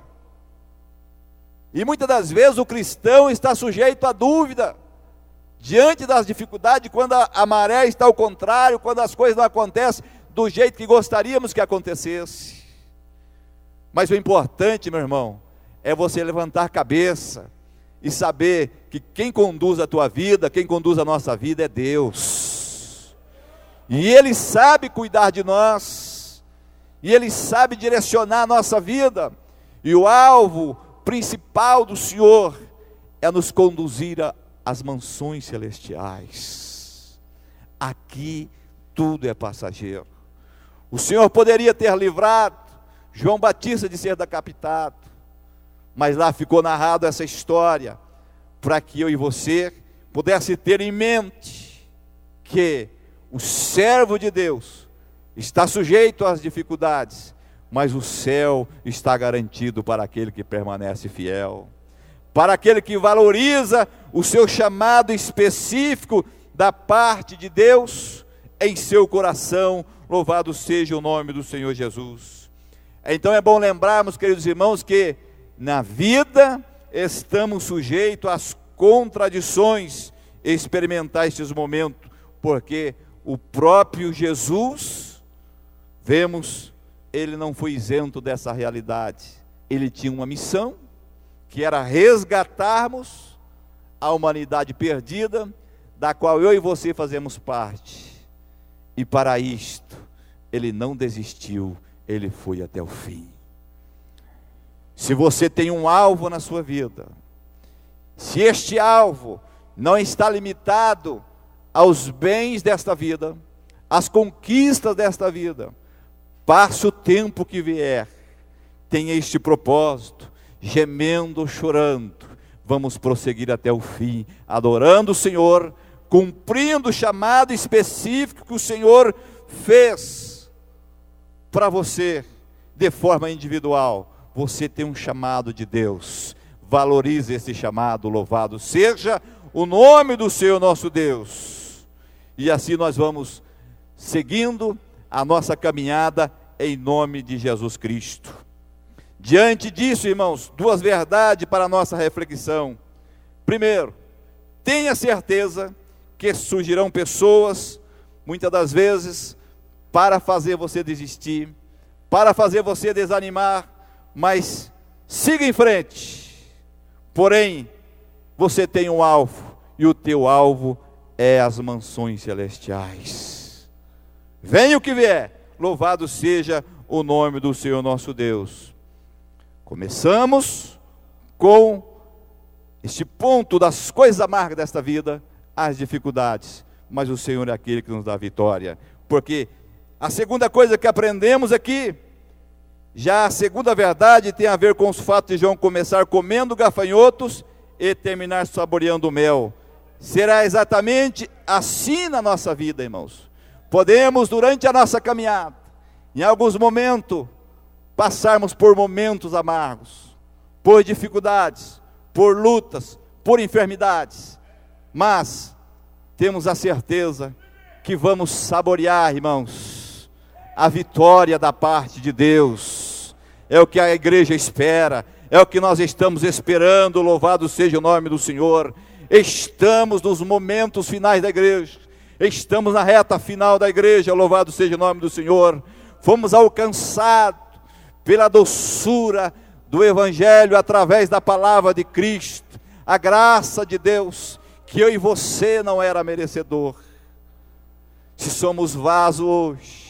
E muitas das vezes o cristão está sujeito à dúvida, diante das dificuldades, quando a maré está ao contrário, quando as coisas não acontecem do jeito que gostaríamos que acontecesse. Mas o importante, meu irmão, é você levantar a cabeça e saber que quem conduz a tua vida, quem conduz a nossa vida é Deus. E Ele sabe cuidar de nós, e Ele sabe direcionar a nossa vida. E o alvo principal do Senhor é nos conduzir às mansões celestiais. Aqui tudo é passageiro. O Senhor poderia ter livrado João Batista de ser decapitado, mas lá ficou narrado essa história, para que eu e você pudesse ter em mente que o servo de Deus está sujeito às dificuldades, mas o céu está garantido para aquele que permanece fiel, para aquele que valoriza o seu chamado específico da parte de Deus em seu coração. Louvado seja o nome do Senhor Jesus. Então é bom lembrarmos, queridos irmãos, que na vida estamos sujeitos às contradições, experimentar estes momentos, porque o próprio Jesus, vemos, ele não foi isento dessa realidade. Ele tinha uma missão, que era resgatarmos a humanidade perdida, da qual eu e você fazemos parte. E para isto, ele não desistiu, ele foi até o fim. Se você tem um alvo na sua vida, se este alvo não está limitado aos bens desta vida, às conquistas desta vida, passe o tempo que vier, tenha este propósito, gemendo, chorando, vamos prosseguir até o fim, adorando o Senhor, cumprindo o chamado específico que o Senhor fez para você, de forma individual. Você tem um chamado de Deus, valorize esse chamado, louvado seja o nome do Senhor nosso Deus. E assim nós vamos seguindo a nossa caminhada em nome de Jesus Cristo. Diante disso, irmãos, duas verdades para a nossa reflexão. Primeiro, tenha certeza que surgirão pessoas, muitas das vezes, para fazer você desistir, para fazer você desanimar, mas siga em frente. Porém, você tem um alvo, e o teu alvo é as mansões celestiais. Venha o que vier, louvado seja o nome do Senhor nosso Deus. Começamos com este ponto das coisas amargas desta vida, as dificuldades, mas o Senhor é aquele que nos dá a vitória. Porque a segunda coisa que aprendemos aqui, já a segunda verdade tem a ver com os fatos de João começar comendo gafanhotos e terminar saboreando o mel. Será exatamente assim na nossa vida, irmãos. Podemos, durante a nossa caminhada, em alguns momentos, passarmos por momentos amargos, por dificuldades, por lutas, por enfermidades, mas temos a certeza que vamos saborear, irmãos, a vitória da parte de Deus. É o que a igreja espera, é o que nós estamos esperando, louvado seja o nome do Senhor. Estamos nos momentos finais da igreja, estamos na reta final da igreja, louvado seja o nome do Senhor. Fomos alcançados pela doçura do Evangelho, através da palavra de Cristo, a graça de Deus, que eu e você não era merecedor. Se somos vaso hoje,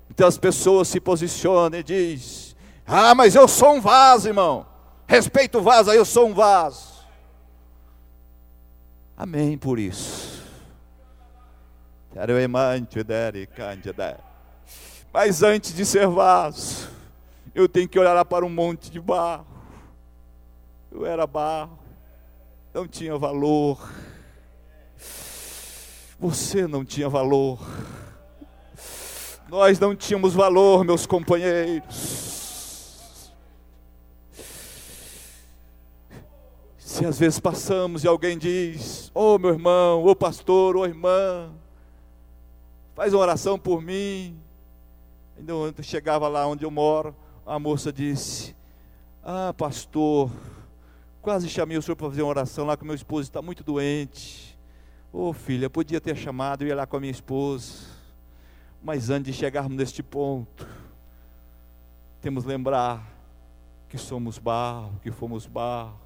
então as pessoas se posicionam e dizem: ah, mas eu sou um vaso, irmão, respeito o vaso, aí eu sou um vaso. Amém por isso. Mas antes de ser vaso, eu tenho que olhar lá para um monte de barro. Eu era barro, não tinha valor. Você não tinha valor. Nós não tínhamos valor, meus companheiros. Se às vezes passamos e alguém diz: ô meu irmão, ô pastor, ô irmã, faz uma oração por mim. Ainda ontem chegava lá onde eu moro, a moça disse: ah, pastor, quase chamei o senhor para fazer uma oração lá, que meu esposo está muito doente. Ô filha, podia ter chamado, eu ia lá com a minha esposa. Mas antes de chegarmos neste ponto, temos que lembrar que somos barro, que fomos barro.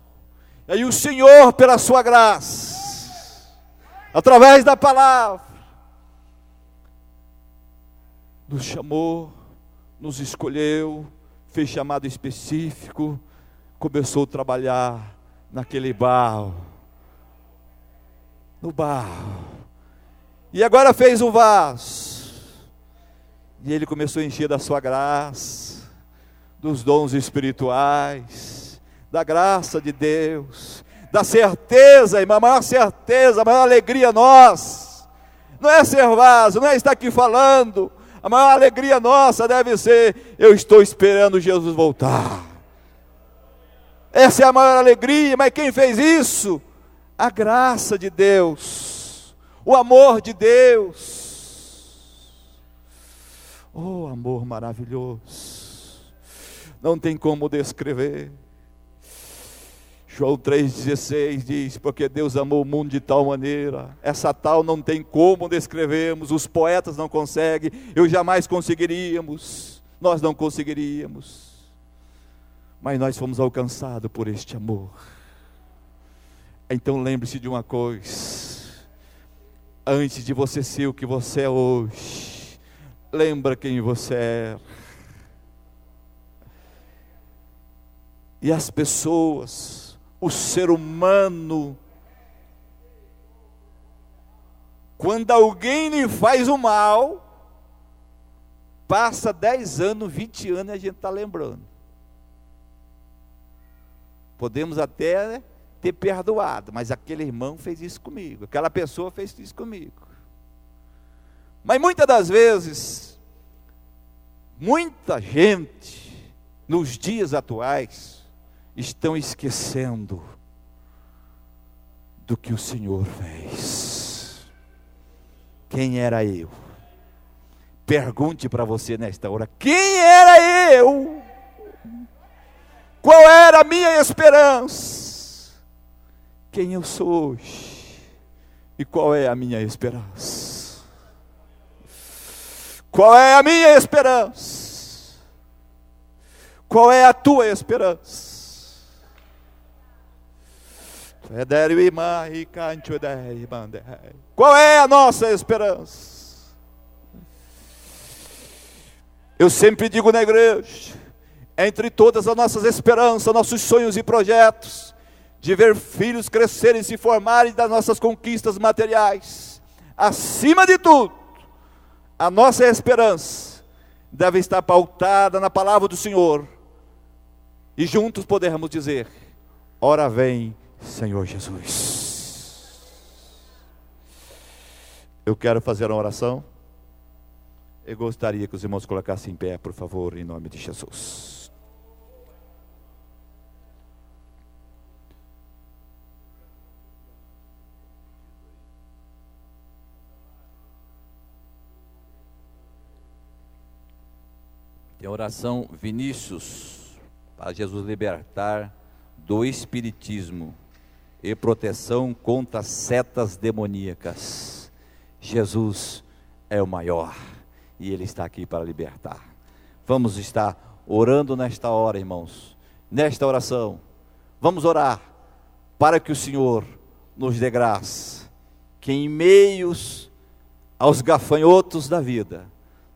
E aí o Senhor, pela sua graça, através da palavra, nos chamou, nos escolheu, fez chamado específico, começou a trabalhar naquele barro, no barro, e agora fez o vaso, e ele começou a encher da sua graça, dos dons espirituais, da graça de Deus, da certeza, irmã, a maior certeza, a maior alegria nossa, não é ser vaso, não é estar aqui falando. A maior alegria nossa deve ser: eu estou esperando Jesus voltar. Essa é a maior alegria. Mas quem fez isso? A graça de Deus, o amor de Deus. Oh, amor maravilhoso, não tem como descrever. João 3,16 diz: porque Deus amou o mundo de tal maneira. Essa tal não tem como descrevermos, os poetas não conseguem, eu jamais conseguiríamos, nós não conseguiríamos. Mas nós fomos alcançados por este amor. Então lembre-se de uma coisa: antes de você ser o que você é hoje, lembra quem você é. E as pessoas, o ser humano, quando alguém lhe faz o mal, passa 10 anos, 20 anos e a gente está lembrando. Podemos até ter perdoado, mas aquele irmão fez isso comigo, aquela pessoa fez isso comigo. Mas muitas das vezes, muita gente, nos dias atuais, estão esquecendo do que o Senhor fez. Quem era eu? Pergunte para você nesta hora: quem era eu? Qual era a minha esperança? quem eu sou hoje e qual é a minha esperança. Qual é a minha esperança? Qual é a tua esperança? Qual é a nossa esperança? Eu sempre digo na igreja, entre todas as nossas esperanças, nossos sonhos e projetos, de ver filhos crescerem e se formarem das nossas conquistas materiais, acima de tudo, a nossa esperança deve estar pautada na palavra do Senhor, e juntos podermos dizer: ora vem, Senhor Jesus. Eu quero fazer uma oração. Eu gostaria que os irmãos colocassem em pé, por favor, em nome de Jesus. Tem a oração Vinícius, para Jesus libertar do espiritismo e proteção contra setas demoníacas. Jesus é o maior e Ele está aqui para libertar. Vamos estar orando nesta hora, irmãos, nesta oração. Vamos orar para que o Senhor nos dê graça, que em meios aos gafanhotos da vida,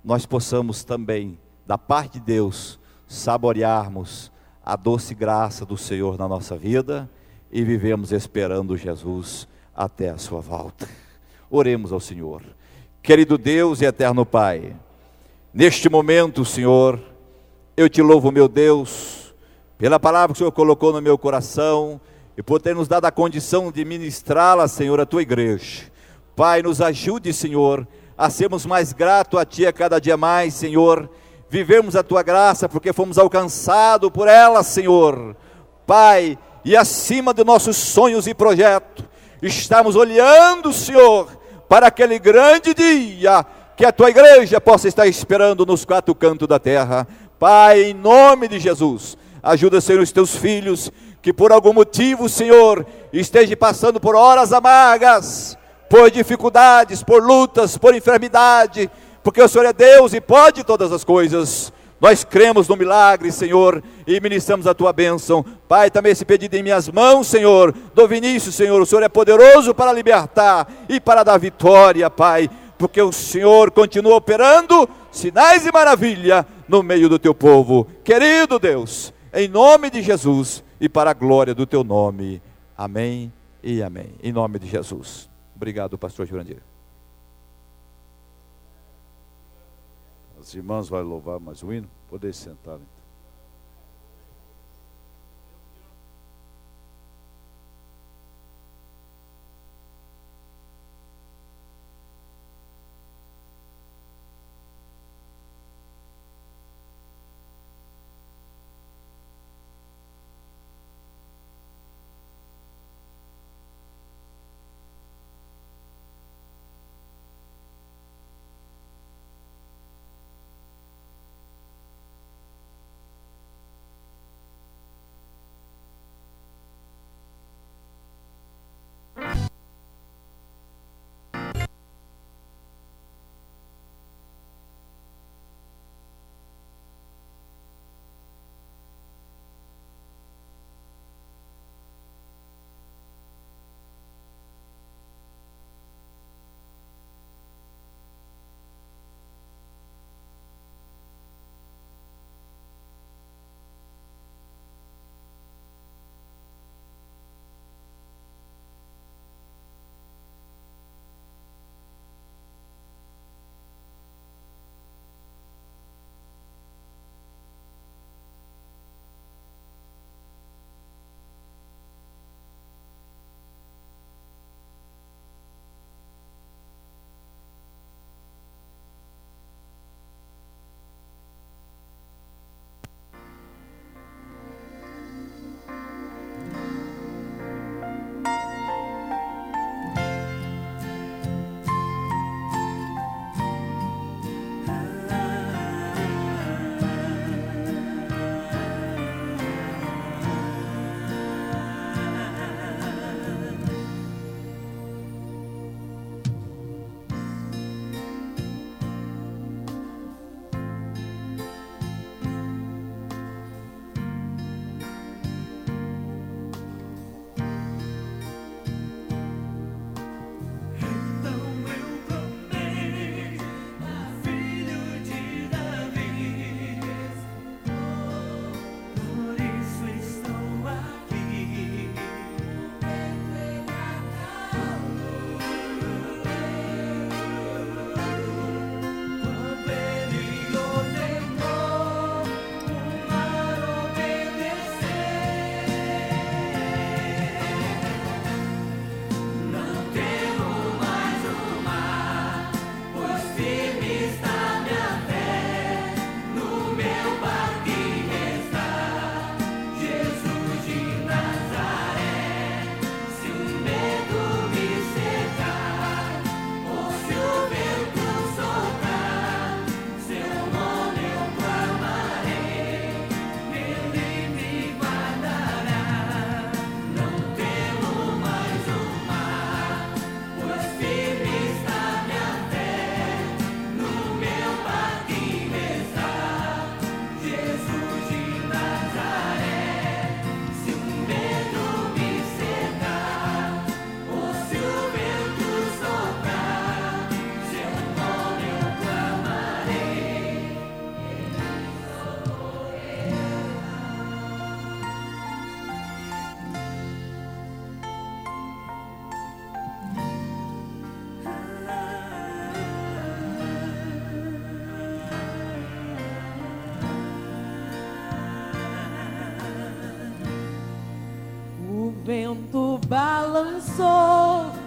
nós possamos também, da parte de Deus, saborearmos a doce graça do Senhor na nossa vida e vivemos esperando Jesus até a sua volta. Oremos ao Senhor. Querido Deus e eterno Pai, neste momento, Senhor, eu te louvo, meu Deus, pela palavra que o Senhor colocou no meu coração e por ter nos dado a condição de ministrá-la, Senhor, à tua igreja. Pai, nos ajude, Senhor, a sermos mais gratos a ti a cada dia mais, Senhor, vivemos a tua graça porque fomos alcançados por ela, Senhor. Pai, e acima de nossos sonhos e projetos, estamos olhando, Senhor, para aquele grande dia que a tua igreja possa estar esperando nos quatro cantos da terra. Pai, em nome de Jesus, ajuda, Senhor, os teus filhos que por algum motivo, Senhor, estejam passando por horas amargas, por dificuldades, por lutas, por enfermidade, porque o Senhor é Deus e pode todas as coisas. Nós cremos no milagre, Senhor, e ministramos a tua bênção. Pai, também esse pedido em minhas mãos, Senhor, do Vinícius, Senhor, o Senhor é poderoso para libertar e para dar vitória, Pai, porque o Senhor continua operando sinais e maravilha no meio do teu povo. Querido Deus, em nome de Jesus e para a glória do teu nome, amém e amém. Em nome de Jesus. Obrigado, pastor Jurandir. As irmãs vão louvar mais o hino. Poder sentar, então. vento balançou.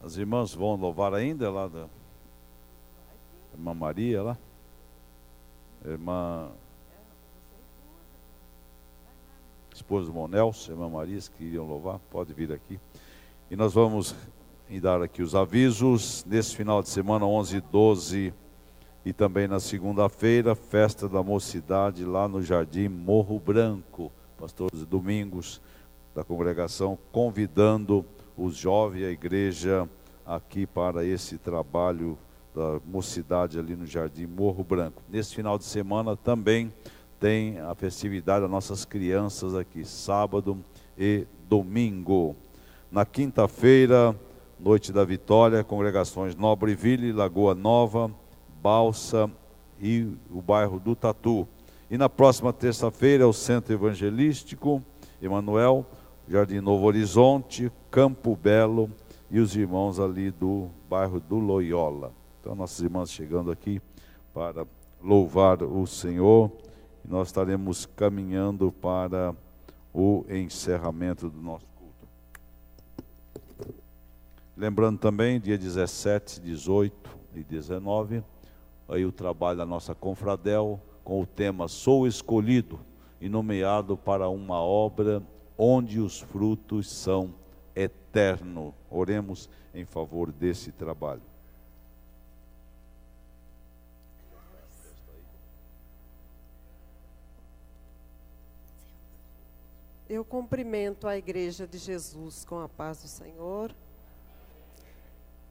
As irmãs vão louvar ainda lá da irmã Maria lá? Irmã esposa do Monelson, irmã Maria, que iriam louvar, pode vir aqui. E nós vamos dar aqui os avisos. Nesse final de semana, 11 e 12, e também na segunda-feira, festa da mocidade lá no Jardim Morro Branco. Pastores Domingos da congregação convidando os jovens e a igreja aqui para esse trabalho da mocidade ali no Jardim Morro Branco. Nesse final de semana também tem a festividade das nossas crianças aqui, sábado e domingo. Na quinta-feira, Noite da Vitória, congregações Nobreville, Lagoa Nova, Balsa e o bairro do Tatu. E na próxima terça-feira, o Centro Evangelístico Emanuel, Jardim Novo Horizonte, Campo Belo e os irmãos ali do bairro do Loyola. Então, nossas irmãs chegando aqui para louvar o Senhor. E nós estaremos caminhando para o encerramento do nosso culto. Lembrando também, dia 17, 18 e 19, aí o trabalho da nossa Confradel, com o tema Sou Escolhido e nomeado para uma obra onde os frutos são eternos. Oremos em favor desse trabalho. Eu cumprimento a Igreja de Jesus com a paz do Senhor.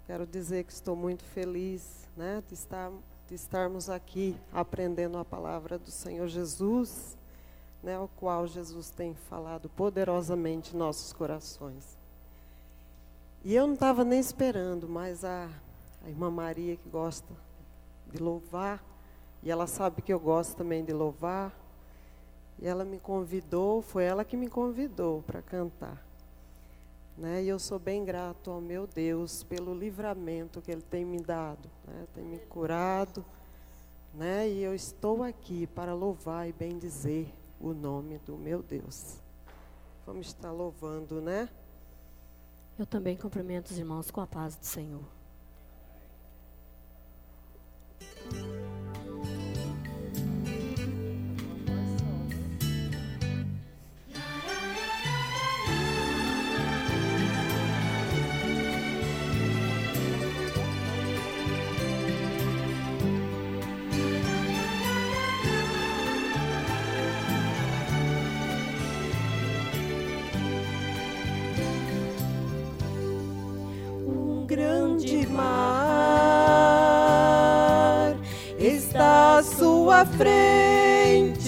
Quero dizer que estou muito feliz, né, de estarmos aqui aprendendo a palavra do Senhor Jesus, né, o qual Jesus tem falado poderosamente em nossos corações. E eu não estava nem esperando, mas a irmã Maria, que gosta de louvar, e ela sabe que eu gosto também de louvar, e ela me convidou, foi ela que me convidou para cantar. Né? E eu sou bem grato ao meu Deus pelo livramento que Ele tem me dado, né? Tem me curado, né? E eu estou aqui para louvar e bendizer o nome do meu Deus. Vamos estar louvando, né? Eu também cumprimento os irmãos com a paz do Senhor. Grande mar está à sua frente,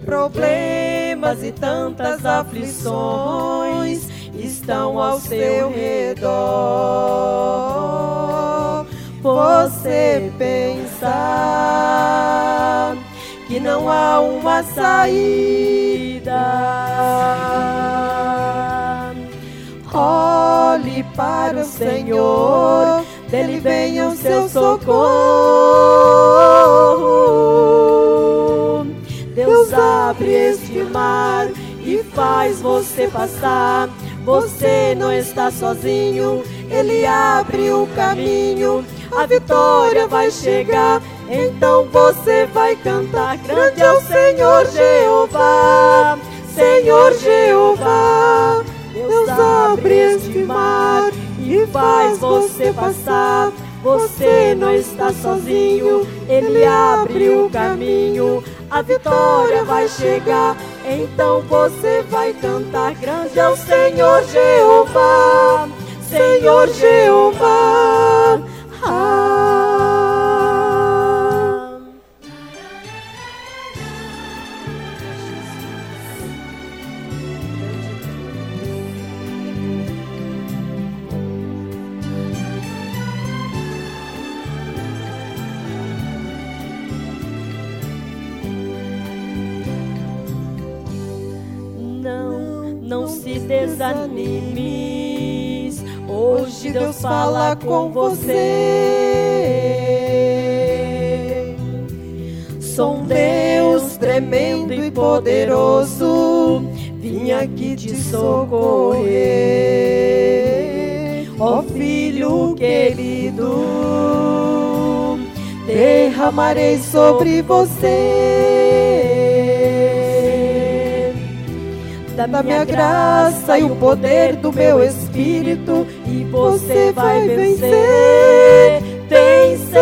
problemas e tantas aflições estão ao seu redor. Você pensa que não há uma saída, olhe para o Senhor, dele venha o seu socorro. Deus abre este mar e faz você passar. Você não está sozinho, ele abre o caminho. A vitória vai chegar, então você vai cantar. Grande é o Senhor Jeová, Senhor Jeová. Deus abre este mar e faz você passar. Você não está sozinho, ele abre o caminho. A vitória vai chegar, então você vai cantar. Grande é o Senhor Jeová, Senhor Jeová. Não se desanimes, hoje Deus fala com você. Sou um Deus tremendo e poderoso, vim aqui te socorrer. Ó filho querido, derramarei sobre você da minha graça e o poder do meu Espírito, e você vai vencer, vencer.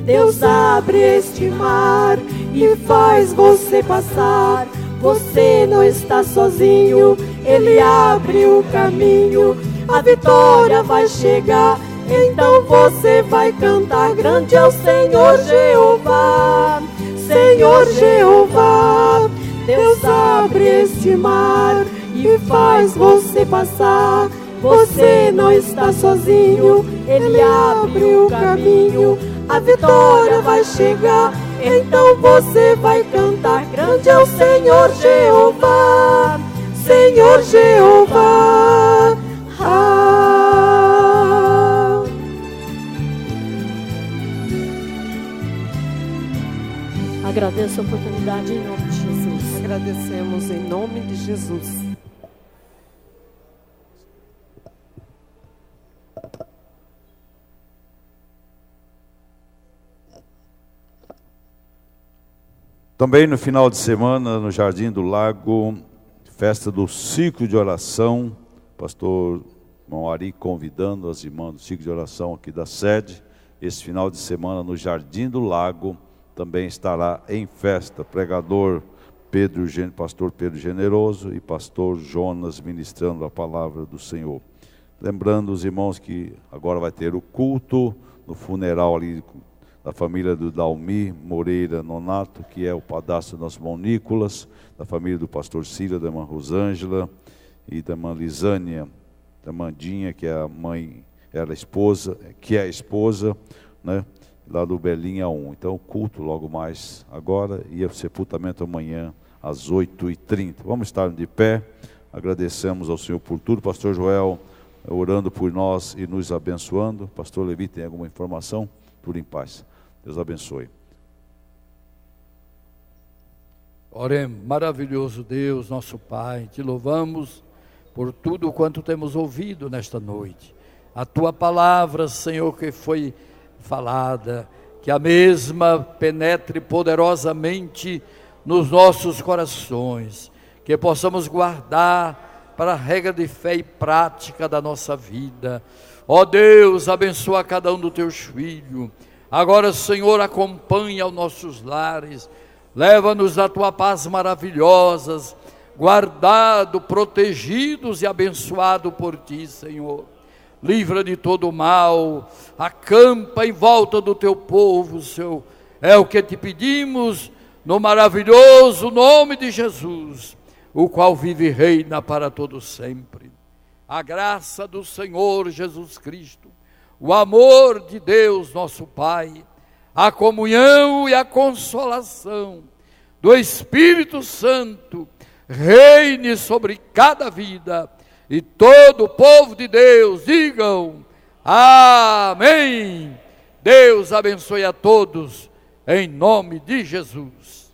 Deus abre este mar e faz você passar. Você não está sozinho, ele abre o caminho. A vitória vai chegar, então você vai cantar. Grande é o Senhor Jeová, Senhor Jeová. Deus abre este mar e faz você passar. Você não está sozinho, ele abre o caminho. A vitória vai chegar, então você vai cantar. Grande é o Senhor Jeová, Senhor Jeová. Agradeço a oportunidade em nome de Jesus. Agradecemos em nome de Jesus. Também no final de semana, no Jardim do Lago, festa do ciclo de oração, pastor irmão Ari convidando as irmãs do ciclo de oração aqui da sede. Esse final de semana no Jardim do Lago também estará em festa, pregador pastor Pedro Generoso e pastor Jonas ministrando a palavra do Senhor. Lembrando os irmãos que agora vai ter o culto no funeral ali da família do Dalmi Moreira Nonato, que é o padastro do nosso irmão Nicolas, da família do pastor Cília, da irmã Rosângela e da irmã Lisânia, da Mandinha, que é a mãe, era a esposa, que é a esposa, né? Lá do Belinha 1. Então o culto logo mais agora e o sepultamento amanhã às 8h30. Vamos estar de pé, agradecemos ao Senhor por tudo. Pastor Joel orando por nós e nos abençoando. Pastor Levi, tem alguma informação? Tudo em paz. Deus abençoe. Oremos. Maravilhoso Deus, nosso Pai, te louvamos por tudo quanto temos ouvido nesta noite. A tua palavra, Senhor, que foi falada, que a mesma penetre poderosamente nos nossos corações, que possamos guardar para a regra de fé e prática da nossa vida. Ó Deus, abençoa cada um dos teus filhos. Agora, Senhor, acompanha os nossos lares, leva-nos na tua paz maravilhosas, guardado, protegidos e abençoado por ti, Senhor. Livra de todo mal, acampa em volta do teu povo, Senhor. É o que te pedimos, no maravilhoso nome de Jesus, o qual vive e reina para todo sempre. A graça do Senhor Jesus Cristo, o amor de Deus nosso Pai, a comunhão e a consolação do Espírito Santo reine sobre cada vida, e todo o povo de Deus digam amém. Deus abençoe a todos, em nome de Jesus.